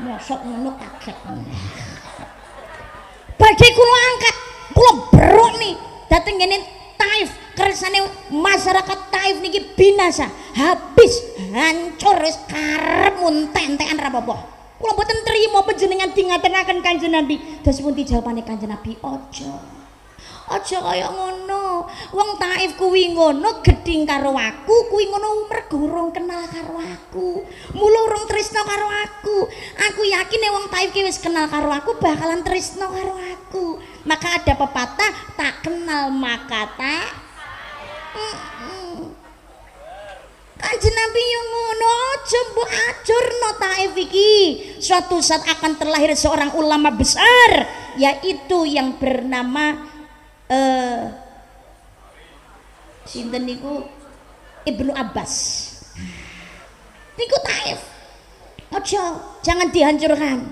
Mosok ngono kaget. Badhe kula angkat, kula brok nih dateng ngene Taif, kersane masyarakat Taif niki binasa, habis, hancur wis karep munten-entekan ra apa-apa. Kula mboten trima panjenengan dingatenaken Kanjeng Nabi. Terus pun dijawabane Kanjeng Nabi, Aja kaya ngono. Wong Taif kuwi ngono geding karo aku, kuwi ngono mergo urung kenal karo aku. Mula urung tresno karo aku. Aku yakin wong Taif ki wis kenal karo aku bakalan tresno karo aku. Maka ada pepatah, tak kenal maka tak Kanjeng Nabi yang ngono, aja mbok ajurno Taif iki. Suatu saat akan terlahir seorang ulama besar, yaitu yang bernama sinten niku Ibnu Abbas. Niku Taif. Jangan dihancurkan.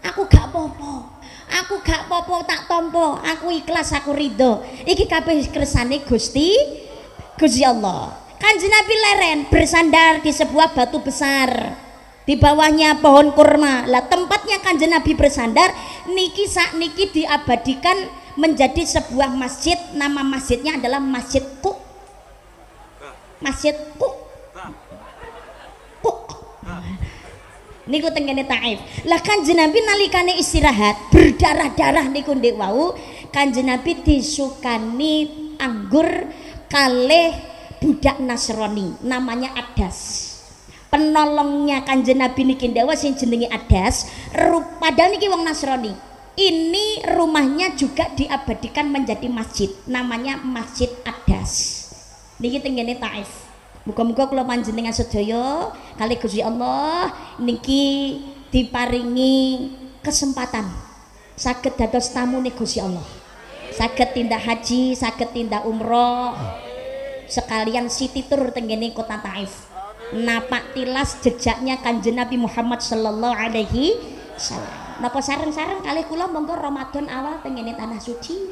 Aku gak apa-apa, tak tompo. Aku ikhlas, aku ridho. Iki kabeh kersane Gusti Allah. Kanjeng Nabi leren bersandar di sebuah batu besar. Di bawahnya pohon kurma. Lah tempatnya Kanjeng Nabi bersandar niki sakniki diabadikan menjadi sebuah masjid. Nama masjidnya adalah Masjid Kuk. Niku tengene Taif. Lah Kanjeng Nabi nalikane istirahat berdarah-darah niku ndek wau, Kanjeng Nabi disukani anggur kalih budak Nasrani namanya Adas. Penolongnya Kanjeng Nabi niki ndewa sing jenenge Adas, padahal niki wong Nasrani. Ini rumahnya juga diabadikan menjadi masjid, namanya Masjid Adas. Niki tengene Taif. Muga-muga kula panjenengan sedaya kali Gusti Allah niki diparingi kesempatan saged dados tamune Gusti Allah. Saged tindak haji, saged tindak umroh. Sekalian siti tur tengene kota Taif. Napak tilas jejaknya Kanjeng Nabi Muhammad sallallahu alaihi wasallam. Napa sareng-sareng kalih kula monggo Ramadan awal tengene tanah suci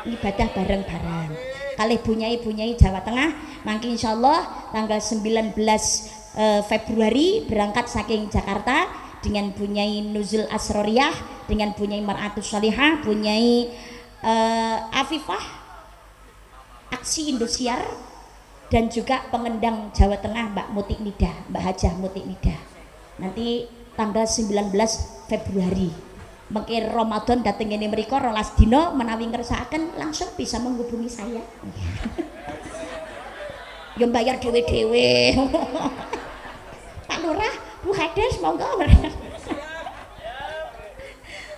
ibadah bareng-bareng kalih bunyai-bunyai Jawa Tengah. Mangke insyaallah tanggal 19 Februari berangkat saking Jakarta dengan bunyai Nuzul Asroriyah, dengan bunyai Mar'atus Shalihah, bunyai Afifah Aksi Indosiar, dan juga pengendang Jawa Tengah Mbak Mutik Nida, Mbak Hajah Mutik Nida. Nanti tanggal 19 Februari mengke Ramadan dateng ngene mriko 12 dina menawi ngersakaken langsung bisa menghubungi saya. Yo bayar dhewe-dhewe. Pak Lurah, Bu Hades monggo.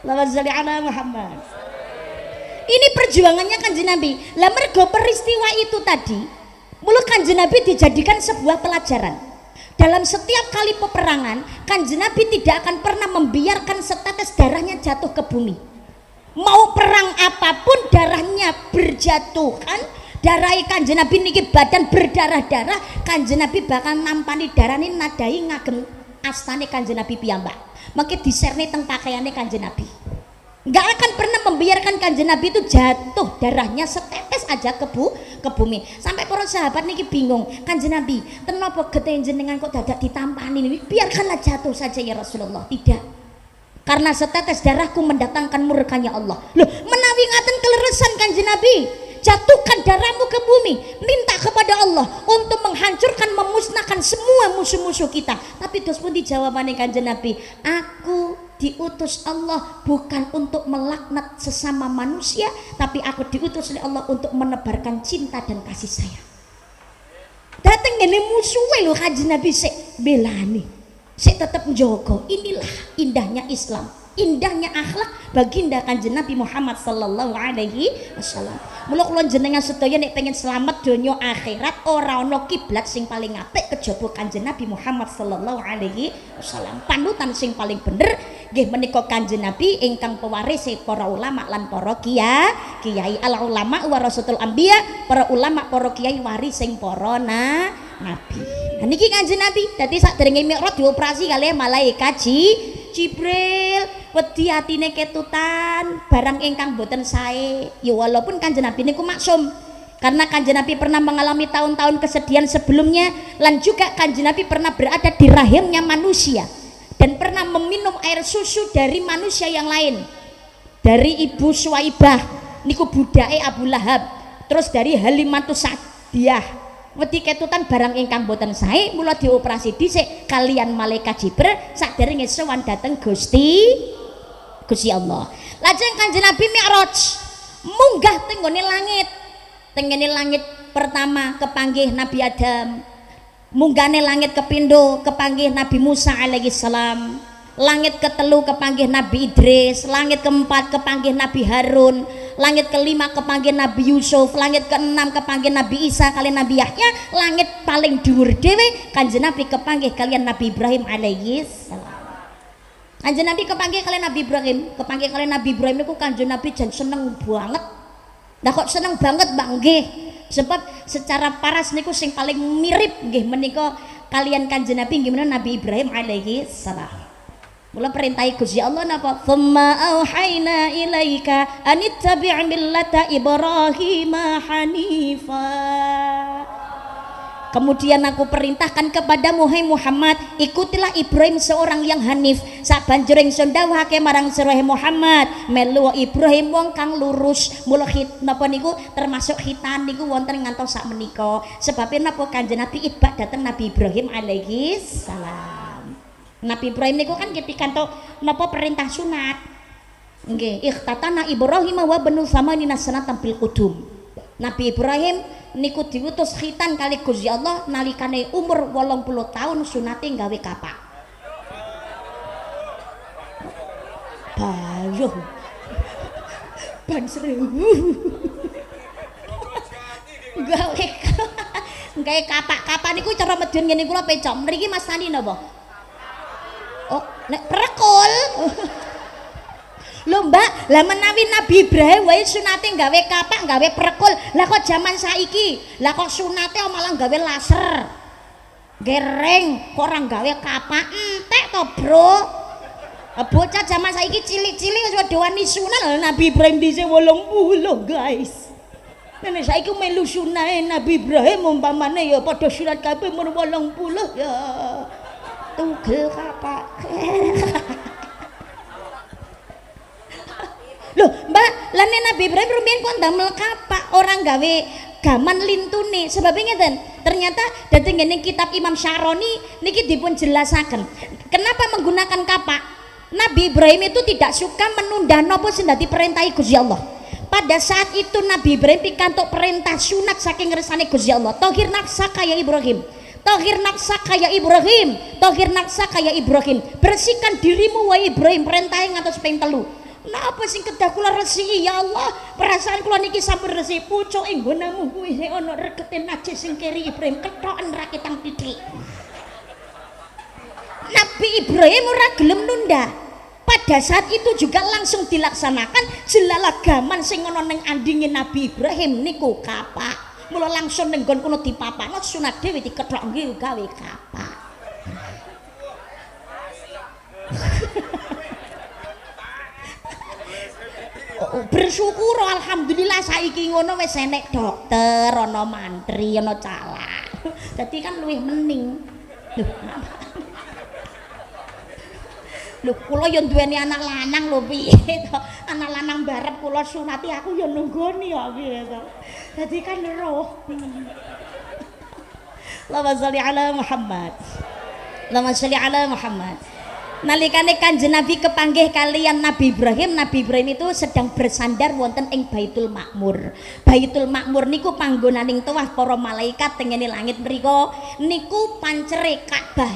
Allahumma sholli ala Muhammad. Ini perjuangannya Kanjeng Nabi. Lah mergo peristiwa itu tadi, mulut Kanjeng Nabi dijadikan sebuah pelajaran. Dalam setiap kali peperangan, Kanjeng Nabi tidak akan pernah membiarkan setetes darahnya jatuh ke bumi. Mau perang apapun darahnya berjatuhan, darah Kanjeng Nabi niki badan berdarah-darah, Kanjeng Nabi bakal nampani darahnya nadai ngagem astane Kanjeng Nabi piyambak. Maka diserne teng pakaiane Kanjeng Nabi. Nggak akan pernah membiarkan Kanjeng Nabi itu jatuh darahnya setetes aja ke bumi. Sampai para sahabat niki bingung, Kanjeng Nabi, kenapa getih jenengan kok dadak ditampani ini? Biarkanlah jatuh saja ya Rasulullah. Tidak, karena setetes darahku mendatangkan murkanya Allah. Loh, menawi ngaten keleresan Kanjeng Nabi, jatuhkan darahmu ke bumi, minta kepada Allah untuk menghancurkan, memusnahkan semua musuh-musuh kita. Tapi terus pun dijawabane Kanjeng Nabi, aku diutus Allah bukan untuk melaknat sesama manusia, tapi aku diutus oleh Allah untuk menebarkan cinta dan kasih sayang. Dateng ngene musuhe lho Kanjeng Nabi sik belani, sik tetep njogo. Inilah indahnya Islam, indahnya akhlak baginda Kanjeng Nabi Muhammad sallallahu alaihi wasallam. Mula kula jenengan sedaya nek pengen selamat donya akhirat, ora ana kiblat sing paling apik kejaba Kanjeng Nabi Muhammad sallallahu alaihi wasallam. Panutan sing paling bener nggih menika Kanjeng Nabi ingkang pewaris para ulama lan para kiai. Al ulama warasatul anbiya, para ulama para kiai waris sing para nabi. Nah niki Kanjeng Nabi dadi sadèrènge Mi'raj dioperasi kalih malaikat Jibril, wedi atine ketutan barang ingkang boten sae. Ya walaupun Kanjeng Nabi niku maksum, karena Kanjeng Nabi pernah mengalami tahun-tahun kesedihan sebelumnya, lan juga Kanjeng Nabi pernah berada di rahimnya manusia dan pernah meminum air susu dari manusia yang lain, dari Ibu Suwaibah niku budake Abu Lahab, terus dari Halimatus Sa'diyah. Wedi ketutan barang ingkang boten sae, mula dioperasi dhisik kalian malaikat Jibril sadèrènge sowan dhateng Gusti Allah. Lajeng Kanjeng Nabi Mi'raj munggah teng nggone langit. Tengene langit pertama kepanggih Nabi Adam, munggane langit kepindho kepanggih Nabi Musa alaihi salam, langit ketelu kepanggih Nabi Idris, langit keempat kepanggih Nabi Harun, langit kelima kepanggih Nabi Yusuf, langit keenam kepanggih Nabi Isa kalian Nabi Yahya, langit paling dhuwur dhewe Kanjeng Nabi kepanggih kalian Nabi Ibrahim alaihi salam. Kanjeng Nabi kepanggih kalian Nabi Ibrahim, kepanggih kalian Nabi Ibrahim niku Kanjeng Nabi jan seneng banget. Lah kok seneng banget Mbak nggih? Sebab secara paras niku sing paling mirip nggih menika kalian Kanjeng Nabi nggih menika Nabi Ibrahim alaihi salam. Mula perintahi Gusti Allah napa? Tsumma auhayna ilaika anittabi' millata Ibrahim hanifa. Kemudian aku perintahkan kepadamu hai Muhammad, ikutilah Ibrahim seorang yang hanif. Sabanjur ingsun dawuhake marang sira Muhammad, melu Ibrahim wong kang lurus. Mula napa niku termasuk khitan niku wonten ngantos sak menika. Sebab napa Kanjeng Nabi itbak dhateng Nabi Ibrahim alaihi salam. Nabi Ibrahim niku kan pikantuk napa perintah sunat. Nggih, ikhtatana Ibrahim wa banu samanina sanatan bil qudum. Nabi Ibrahim niku diutus khitan kali Gusti Allah nalikane umur 80 tahun sunate gawe kapak. Bayuh. Ban serewu. Gawe kapak-kapak niku cara medun ngene kula pecok. Mriki Mas Tani napa? Oh, nek prekul. Lho Mbak, lah menawi Nabi Ibrahim wae sunate gawe kapak, gawe prekul. Lah kok zaman saiki, lah kok sunate malah gawe laser. Gereng, kok ora gawe kapak entek to, Bro. Bocah zaman saiki cilik-cilik wis padha wani sunat. Nabi Ibrahim dhisik 80, guys. Nek saiki melu sunahe Nabi Ibrahim umpamane ya padha sunat kabeh umur 80 ya. Tugel kapak. Loh Mbak, lane Nabi Ibrahim rumiyin kok ndamel kapak orang gawe gaman lintune. Sebabnya ngeten, ternyata dhateng ngene kitab Imam Syaroni niki dipun jelasaken kenapa menggunakan kapak. Nabi Ibrahim itu tidak suka menunda napa sing dadi perintahi Gusti Allah. Pada saat itu Nabi Ibrahim pikantuk perintah sunat saking ngersane Gusti Allah. Tahir nafsaka ya Ibrahim. Tahir nafsaka ya Ibrahim. Tahir nafsaka ya Ibrahim. Bersihkan dirimu wahai Ibrahim, perintahe ngantos ping 3. Napa sing kedah kula resiki ya Allah, perasaan kula niki sampun resik pucuk ing nggonamu kuwi sing ana regete najis sing keri Ibrahim kethoken ra ketang titik. Nabi Ibrahim ora gelem nunda. Pada saat itu juga langsung dilaksanakan jelalagaman sing ana ning andinge Nabi Ibrahim niku kapak. Mula langsung ning nggon kono dipapakno sunat dhewe dikethok nggih gawe kapak. Bersyukur alhamdulillah saiki ngono wis enek dokter, ana mantri, ana calak. Dadi kan luwih mending. Lho kula ya duweni anak lanang lho piye to. Anak lanang barep kula sunati aku ya nunggoni kok piye to. Dadi kan roh. Allahumma sholli ala Muhammad. Allahumma sholli ala Muhammad. nalikane Kanjeng Nabi kepanggih kalian Nabi Ibrahim itu sedang bersandar wonten ing Baitul Makmur. Baitul Makmur niku panggonaning tawaf para malaikat tengene langit mriku niku pancere Ka'bah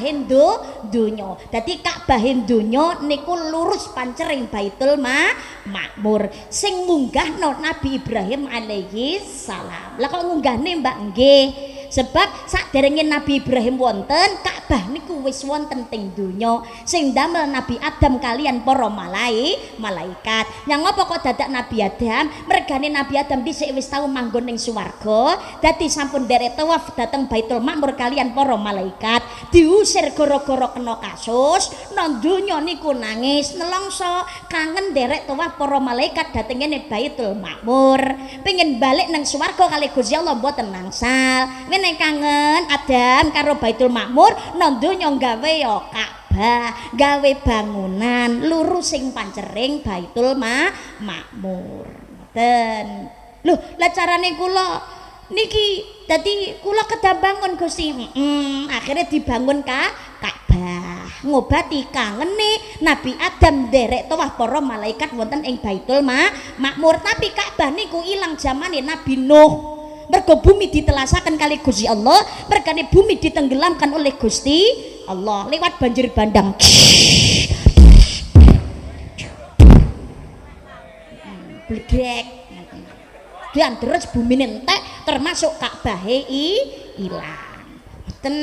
donya. Dadi Ka'bah donya niku lurus pancering Baitul Makmur. Sing ngunggahno Nabi Ibrahim alaihi salam. Lah kok ngunggahne Mbak nggih? Sebab saderenge Nabi Ibrahim wonten Ka'bah niku wis wonten teng donya sing damel Nabi Adam kalian para malaikat. Yang apa kok dadak Nabi Adam? Mergane Nabi Adam dhisik wis tau manggon ning swarga, dadi sampun derek tawaf dhateng Baitul Makmur kalian para malaikat, diusir gara-gara kena kasus. Nang donya niku nangis nelongso kangen derek tawaf para malaikat dhateng ngene Baitul Makmur. Pengen balik nang swarga kali Gusti Allah mboten nangsal. Nek kangen Adam karo Baitul Makmur nang donya gawe ya Ka'bah, gawe bangunan lurus sing pancering Baitul Makmur. Ngoten. Lho, lah carane kula niki dadi kula kedah bangun Gusti. Akhirnya dibangun Ka'bah. Ngobati kangene Nabi Adam derek tawaf para malaikat wonten ing Baitul Makmur. Tapi Ka'bah niku ilang zamane Nabi Nuh. Mergo bumi ditelasakan kali Gusti Allah, mergane bumi ditenggelamkan oleh Gusti Allah lewat banjir bandang. Bledek. Dan terus bumi entek termasuk Ka'bah ilang. Mboten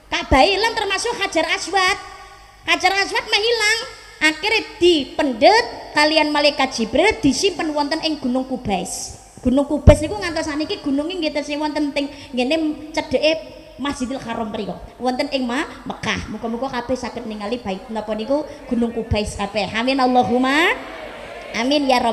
Ka'bah ilang termasuk Hajar Aswad. Hajar Aswad mah ilang. Akhirnya dipendet kalian malaikat Jibril disimpen wonten ing Gunung Kubais. Gunung Kubais niku ngantos saniki gununge nggih tesih wonten teng ngene cedheke Masjidil Haram mriku. Wonten ing Mekah. Muga-muga kabeh saged ningali bait napa niku Gunung Kubais kabeh. Amin Allahumma amin ya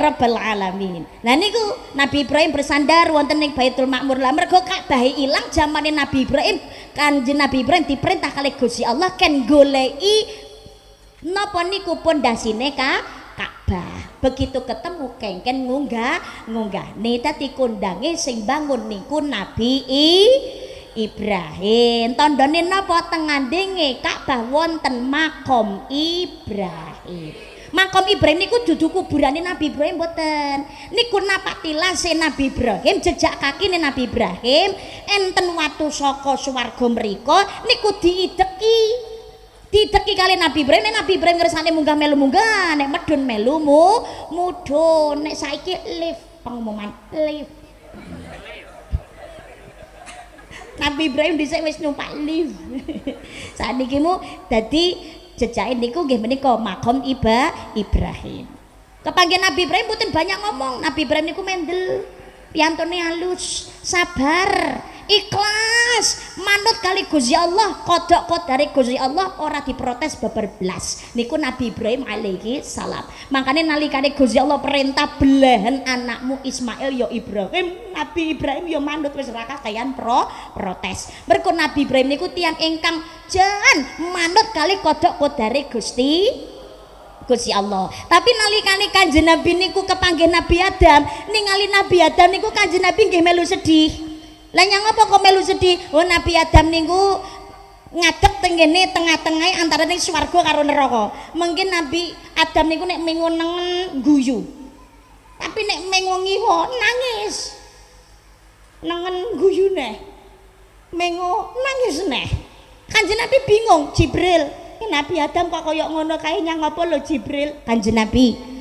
rabbal alamin. Lah niku Nabi Ibrahim bersandar wonten ing Baitul Makmur. Lah mergo Ka'bah ilang zamane Nabi Ibrahim, Kanjeng Nabi Ibrahim diperintah kali Gusti Allah ken goleki napa niku pondasine Ka'bah. Begitu ketemu kengken ngunggah nih tadi kondange sing bangun niku Nabi Ibrahim. Tandane napa tengandenge Ka'bah wonten makom Ibrahim. Makom Ibrahim niku dudu kuburane Nabi Ibrahim mboten. Niku napak tilase Nabi Ibrahim, jejak kakine Nabi Ibrahim enten watu saka swarga mriku niku diideki. Dideki kali Nabi Ibrahim, Nabi Ibrahim ngersane munggah melu munggah, nek medun melu mudhun, nek saiki lift pengumuman lift. Nabi Ibrahim dhisik wis numpak lift. Saniki mu dadi jejake niku nggih menika makom Ibrahim. Kepanggih Nabi Ibrahim mboten banyak ngomong. Nabi Ibrahim niku mendel, piyantone halus, sabar, ikhlas, manut kali Gusti Allah, kodok-kodare Gusti Allah ora diprotes babar blas. Niku Nabi Ibrahim alaihi salam. Makane nalikane Gusti Allah perintah belahan anakmu Ismail ya Ibrahim, Nabi Ibrahim ya manut wis ora kakean protes. Mergo Nabi Ibrahim niku tiyang ingkang jan manut kali kodok-kodare Gusti Allah. Tapi nalikane Kanjeng Nabi niku kepanggih Nabi Adam, ningali Nabi Adam niku Kanjeng Nabi nggih melu sedih. Lah nyang apa kok melu sedih? Oh Nabi Adam niku ngadeg tenggene tengah-tengah antara ning swarga karo neraka. Mungkin Nabi Adam niku nek mengo nengen guyu. Tapi nek mengo ngiwa nangis. Nengen guyu neh. Mengo nangis neh. Kanjeng Nabi bingung, Jibril, Nabi Adam kok koyok ngono kae nyang apa lho Jibril? Kanjeng Nabi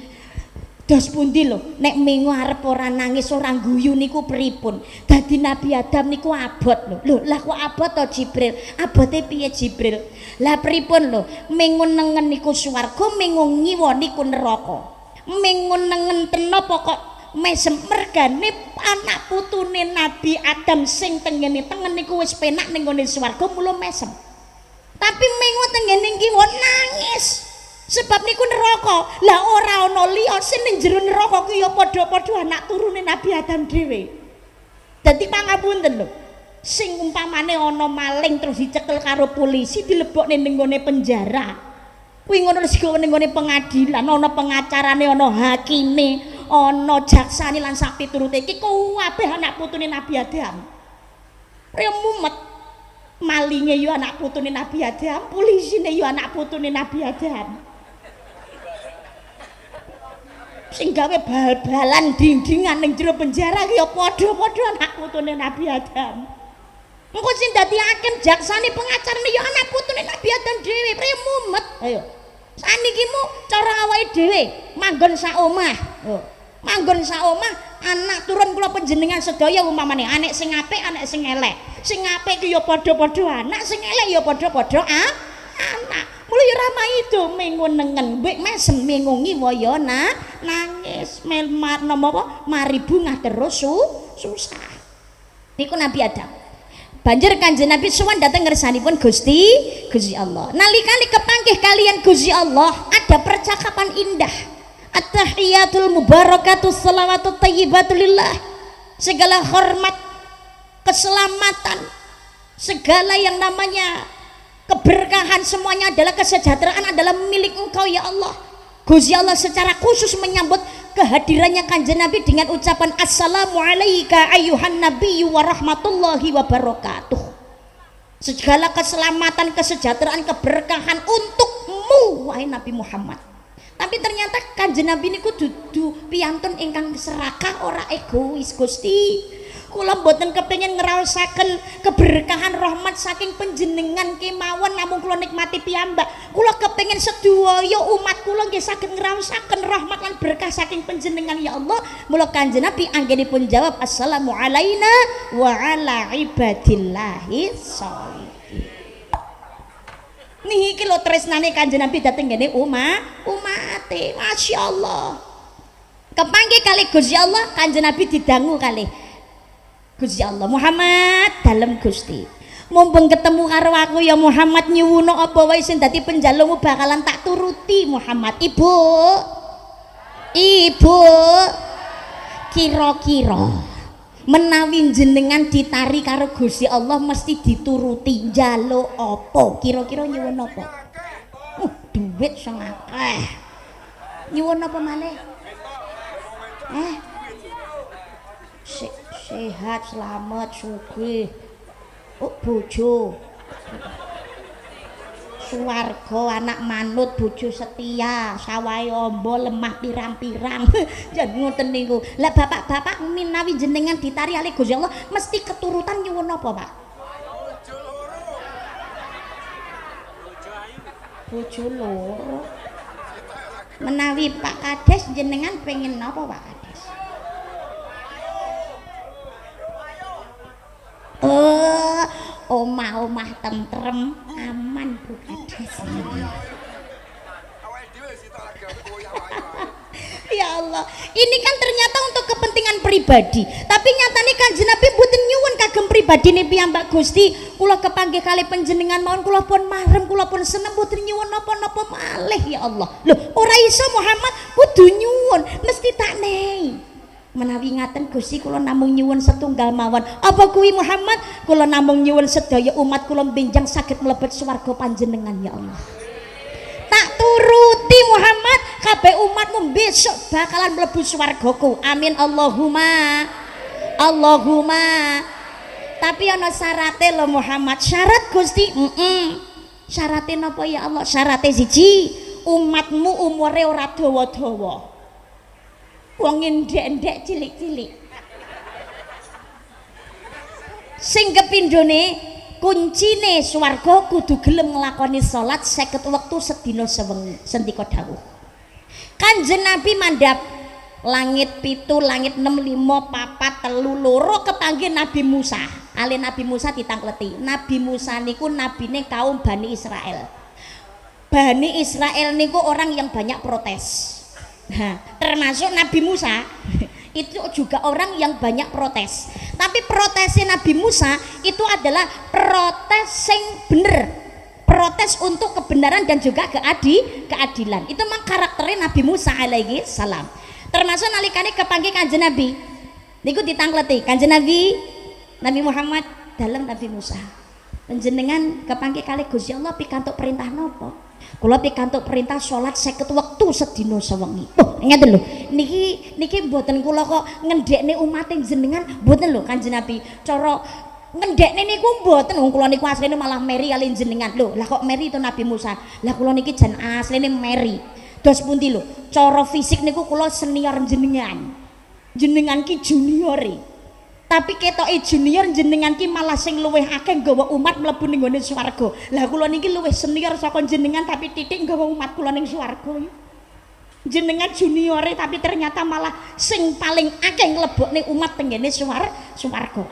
dos pundi lho nek mengo arep ora nangis ora guyu niku pripun? Dadi Nabi Adam niku abot lho. Lho lah kok abot to Jibril? Abote piye Jibril? Lah pripun lho? Mengo nengen niku swarga, mengo ngiwa niku neraka. Mengo nengen tenapa kok mesem mergane anak putune Nabi Adam sing tengene tengen niku wis penak ning gone swarga mula mesem. Tapi mengo tengene ngiwa nangis. Sebab niku neraka. Lah ora ana liya sing ning jero neraka ku ya padha-padha anak turune Nabi Adam dhewe. Dadi pangapunten lho. Sing umpamane ana maling terus dicekel karo polisi dilebokne ning gone penjara. Kuwi ngono sing ning gone pengadilan, ana pengacarane, ana hakime, ana jaksane lan sak piturute iki kabeh anak putune Nabi Adam. Kaya mumet. malinge yo anak putune Nabi Adam, polisine yo anak putune Nabi Adam. Sing gawe bal-balan dindingan ning jero penjara ki ya padha-padha anak putune Nabi Adam. Engko sing dadi hakim jaksane pengacarane ya anak putune Nabi Adam dhewe, prei mumet. Ayo. Saniki mu cara awake dhewe manggon sak omah. Manggon sak omah, anak turun kula panjenengan sedaya umpamane anak sing apik, anak sing elek. Sing apik ki ya padha-padha anak, sing elek ya padha-padha anak. Mula ya ra maido mengunengen, mbek mesem mengungi waya nangis. Melmat napa apa? Mari bungah terus susah. Niku Nabi Adam. Banjur Kanjeng Nabi sowan dateng ngersanipun Gusti Allah. Nalikane kepanggih kalian Gusti Allah, ada percakapan indah. At-tahiyatul mubarakatus shalawatut thayyibatu lillah. Segala hormat, keselamatan, segala yang namanya keberkahan semuanya adalah kesejahteraan adalah milik Engkau ya Allah. Gusti Allah secara khusus menyambut kehadirannya Kanjeng Nabi dengan ucapan assalamu alayka ayyuhan nabiyyu wa rahmatullahi wa barakatuh. Segala keselamatan, kesejahteraan, keberkahan untukmu wahai Nabi Muhammad. Tapi ternyata Kanjeng Nabi niku dudu piyantun ingkang serakah, ora egois Gusti. Kula mboten kepengin ngraosaken keberkahan rahmat saking panjenengan kemawon namung kula nikmati piyambak. Kula kepengin sedaya umat kula nggih saged ngraosaken rahmat lan berkah saking panjenengan ya Allah. Mula Kanjeng Nabi anggenipun jawab assalamu alaina wa ala ibadillahi sholihin. Niki lho tresnane Kanjeng Nabi dhateng ngene umate. Masyaallah. Kepanggih kali Gusti Allah, Kanjeng Nabi didangu kalih Gusti Allah, Muhammad dalem Gusti. Mumpung ketemu karo aku ya Muhammad, nyuwuna apa wae sing dadi penjalukmu bakalan tak turuti Muhammad. Ibu, kira-kira menawi jenengan ditari karo Gusti Allah mesti dituruti, njaluk apa? Kira-kira nyuwun apa? Duit sing akeh. Nyuwun apa maneh? Sehat, selamat, sugih, bojo, swarga, anak manut, bojo setia, sawahe amba, lemah pirang-pirang. Jan ngoten niku. Lah bapak-bapak minawi jenengan ditari ali Gusti Allah mesti keturutan nyuwun apa, Pak? Bojo loro. Menawi Pak Kades jenengan pengen apa, Pak Kades? Omah-omah tentrem aman Bu Kades. Ya Allah, ini kan ternyata untuk kepentingan pribadi, tapi nyatane Kanjeng Nabi mboten nyuwun kagem pribadine piyambak Gusti. Kula kepanggih kali panjenengan mawon kula pun marem, kula pun seneng, mboten nyuwun napa-napa malih ya Allah. Lho, ora iso Muhammad kudu nyuwun, mesti tak nehi. Menawi ngaten Gusti kula namung nyuwun setunggal mawon. Apa kuwi Muhammad? Kula namung nyuwun sedaya umat kula benjang saged mlebet swarga panjenengan ya Allah. Tak turuti Muhammad, kabeh umatmu besok bakalan mlebu swargaku. Amin Allahumma. Tapi ana syarate lho Muhammad. Syarat Gusti? Syarate napa ya Allah? Syarate siji, umatmu umure ora dawa-dawa. Wong endek-endek cilik-cilik. Sing kepindhone kuncine swarga kudu gelem nglakoni salat 50 wektu sedina sewengi. Sendika dawuh. Kanjeng Nabi mandhap langit 7, langit 6, 5, 4, 3, 2 kepanggih Nabi Musa. Ali Nabi Musa ditangkleti. Nabi Musa niku nabine kaum Bani Israel. Bani Israel niku orang yang banyak protes. Nah, termasuk Nabi Musa itu juga orang yang banyak protes. Tapi protesnya Nabi Musa itu adalah protes sing bener, protes untuk kebenaran dan juga keadilan. Itu memang karakternya Nabi Musa alaihi salam. Termasuk nalikane kepanggih Kanjeng Nabi niku ditangkleti Kanjeng Nabi Muhammad dalam Nabi Musa. Panjenengan kepanggih kali Gusti Allah pikantuk perintah napa? Kula pikantuk perintah salat 50 wektu sedina sewengi. Oh, ngeten lho. Niki mboten kula kok ngendhekne umat jenengan, mboten lho Kanjeng Nabi. Cara ngendekne niku mboten wong kula niku asline malah meri kali jenengan lho. Lah kok meri to Nabi Musa, lah kula niki jan asline meri dos pundi lho, cara fisik niku kula senior jenengan ki juniore, tapi ketoke junior jenengan ki malah sing luwih akeh nggawa umat mlebu ning gone swarga. Lah kula niki luwih senior saka jenengan tapi titik nggawa umat kula ning swarga. Jenengan juniore tapi ternyata malah sing paling akeh nglebokne umat tenggene swarga.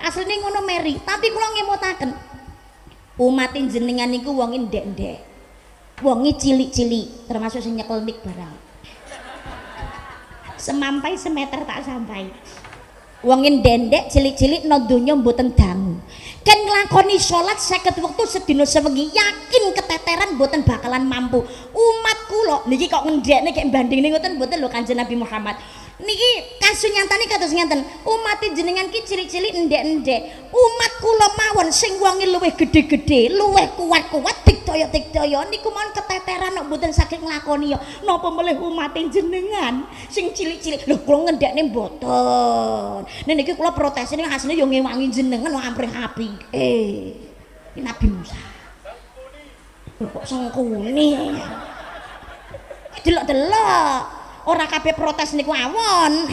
Asline ngono meri, tapi kula ngemutaken umat jenengan niku wong ndek-ndek, wonge cilik-cilik, termasuk sing nyekel mik barang. Semampai semeter tak sampai. Wonge ndek-ndek cilik-cilik no donya mboten dangu. Kan nglakoni salat 50 wektu sedina sewengi yakin keteteran mboten bakalan mampu. Umat kula niki kok ngendekne kek bandingne ngoten mboten lho Kanjeng Nabi Muhammad. Niki kasunyatane kados ngenten, umat jenengan ki cilik-cilik ndek-ndek. Umat kula mawon sing wonge luwih gedhe-gedhe, luwih kuat-kuat dikdaya-dikdaya niku mon keteteran kok mboten saged nglakoni ya. Napa melih umat jenengan sing cilik-cilik. Lho kula ngendekne mboten. Niki kula protesine asline yo ngewangi jenengan wong amprih api. Nabi Musa. Kok sengkuni. Delok-delok ora kabeh protes niku awon.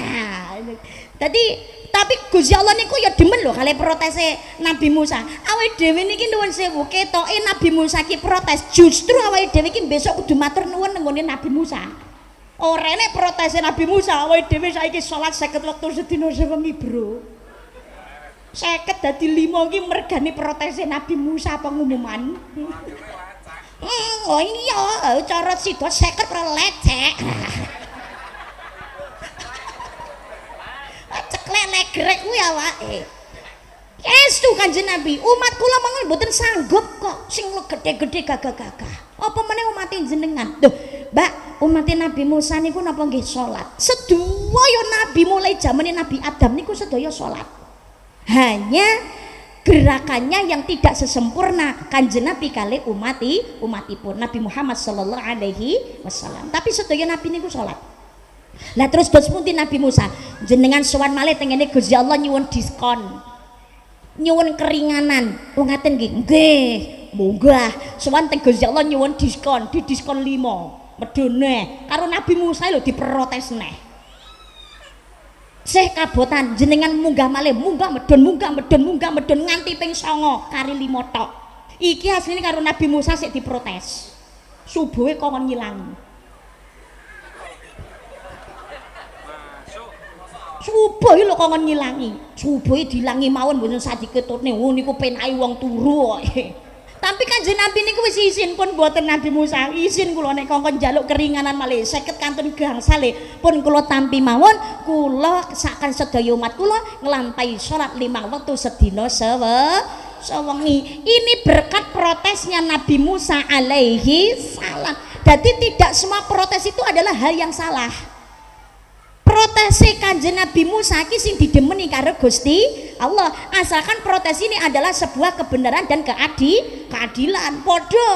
Tapi Gusti Allah niku ya demen lho kali protese Nabi Musa. Awake dhewe niki nuwun sewu ketoke Nabi Musa ki protes, justru awake dhewe ki besok kudu matur nuwun nggone Nabi Musa. Ora nek protese Nabi Musa awake dhewe saiki salat 50 wektu sedina sewengi, Bro. 50 dadi 5 ki mergane protese Nabi Musa pengumuman. Oh iya, cara sida 50 ora lecek. Ceklek legrek kuwi awake. Estu Kanjeng Nabi, umat kula mangke mboten sanggup kok sing gede-gede gagah-gagah. Apa meneh umat jenengan? Duh, Mbak, umat Nabi Musa niku napa nggih salat? Sedaya nabi mulai zamane Nabi Adam niku sedaya salat. Hanya gerakannya yang tidak sesempurna Kanjeng Nabi kali umatipun Nabi Muhammad sallallahu alaihi wasallam. Tapi sedaya nabi niku salat. Lah terus dos pundi Nabi Musa jenengan sowan malih tengene Gusti Allah nyuwun diskon, nyuwun keringanan. Oh ngaten nggih. Nggih, munggah sowan teng Gusti Allah nyuwun diskon, di diskon 5. Medhone karo Nabi Musa lho diprotes neh. Seh kabotan jenengan munggah malih, munggah medhon nganti ping 9 kari 5 tok. Iki asline karo Nabi Musa sik diprotes. Subuhe kongkon ngilangi. Subuh lho kongkon ngilangi. Subuhe dilangi mawon mboten sadiketutne. Oh niku penake wong turu kok. Tapi Kanjeng Nabi niku wis izin pun mboten Nabi Musa. Izin kula nek kongkon njaluk keringanan malih 50 kantun gangsale pun kula tampi mawon. Kula sakan sedaya umat kula nglampahi salat 5 wektu sedina sewengi. Ini berkat protesnya Nabi Musa alaihi salam. Jadi tidak semua protes itu adalah hal yang salah. Protesi Kanjeng Nabi Musa ki sing didemeni karo Gusti Allah, asalkan protes ini adalah sebuah kebenaran dan keadilan. Podo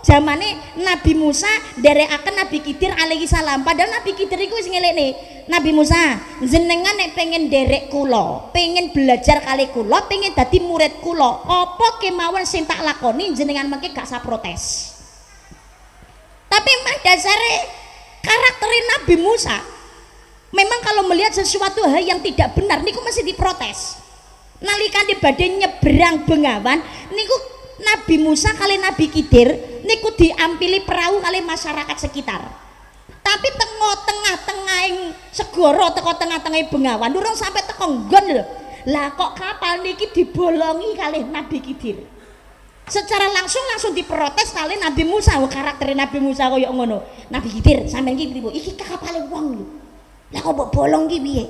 zamane Nabi Musa nderekaken Nabi Khidir alaihi salam, padahal Nabi Khidir iku wis ngelekne Nabi Musa, jenengan nek pengen nderek kula, pengen belajar kali kula, pengen dadi murid kula, apa kemawon sing tak lakoni jenengan mengke gak sa protes. Tapi memang dasare karakter Nabi Musa memang kalau melihat sesuatu hal yang tidak benar niku mesti diprotes. Nalikane badhe nyebrang Bengawan niku Nabi Musa kali Nabi Khidir niku diampili perahu kali masyarakat sekitar. Tapi tengah-tengahing segara teko tengah-tengah Bengawan durung sampai teko nggon lho. Lah kok kapal niki dibolongi kali Nabi Khidir. Secara langsung diprotes kali Nabi Musa. Karakter Nabi Musa koyo ngono. Nabi Khidir sampeyan iki pripun? Iki kapale wong lho. Lah kok mbok bolong ki piye?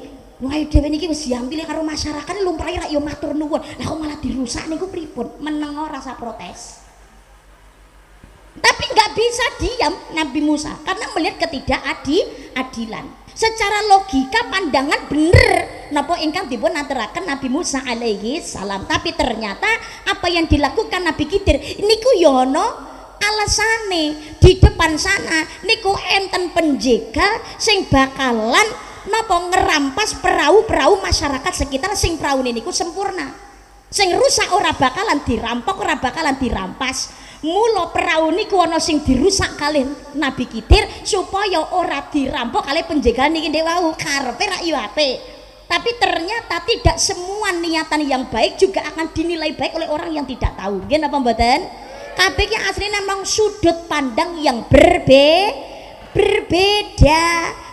Wong dhewe niki wis diampili karo masyarakat lumrahe rak yo matur nuwun. Lah kok malah dirusak niku pripun? Meneng rasa protes. Tapi nggak bisa diam Nabi Musa karena melihat ketidakadilan. Secara logika pandangan bener napa ingkang dipun aturaken Nabi Musa alaihi salam. Tapi ternyata apa yang dilakukan Nabi Khidir niku yo ana alasane. Di depan sana niku enten penjegal sing bakalan napa ngerampas perahu-perahu masyarakat sekitar sing praune niku sempurna. Sing rusak ora bakalan dirampok, ora bakalan dirampas. Mula perahu niku ana sing dirusak kalih Nabi Khidir supaya ora dirampok kalih penjagaan niki ndek wau. Karepe rak yo apik. Tapi ternyata tidak semua niatan yang baik juga akan dinilai baik oleh orang yang tidak tahu. Nggih napa mboten? Kabeh ki asline memang sudut pandang yang berbeda.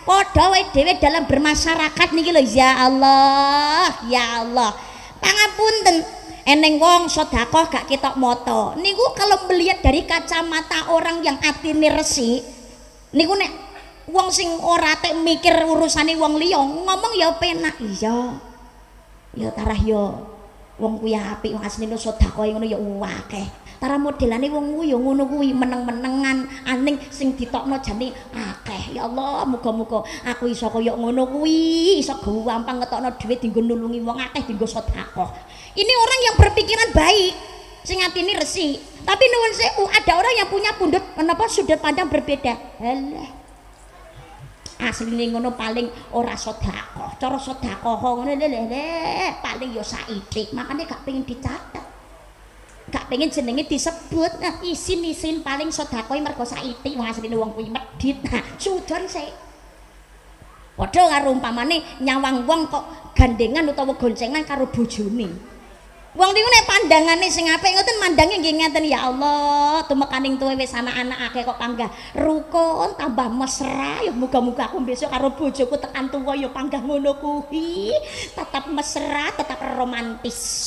Padha wae dhewe dalam bermasyarakat niki lho, ya Allah, ya Allah. Pangapunten. Eneng wong sedekah gak ketok moto niku kalau melihat dari kacamata orang yang atine resik niku nek wong sing ora tek mikir urusane wong liya ngomong ya penak iya ya tarah ya wong kuwi apik wong asline sedekah ngono ya akeh tara modelane wong kuwi ya ngono kuwi meneng-menengan aning sing ditokno jane akeh ya Allah muga-muga aku iso kaya ngono kuwi iso gampang ngetokno dhuwit dienggo nulungi wong akeh dienggo sedekah. Ini orang yang berpikiran baik, sing atine resik. Tapi nuwun sewu, ada orang yang punya sudut pandang berbeda. Halah. Asline ngono paling ora sedekah. Cara sedekah ngono paling ya saitik. Makanya gak pengen dicatat. Gak pengen jenenge disebut. Nah, isin paling sedekah mergo saitik wong asline wong kuwi medhit. Nah, sudan sik. Padha karo umpamane nyawang wong kok gandengan utawa goncengan karo bojone. Wong niku nek pandangane sing apik ngoten mandange nggih ngeten ya Allah, tumekaning tuwe wis anak-anak akeh kok panggah rukun tambah mesra ya muga-muga aku besok karo bojoku tekan tuwa ya panggah ngono kuwi, tetap mesra, tetap romantis.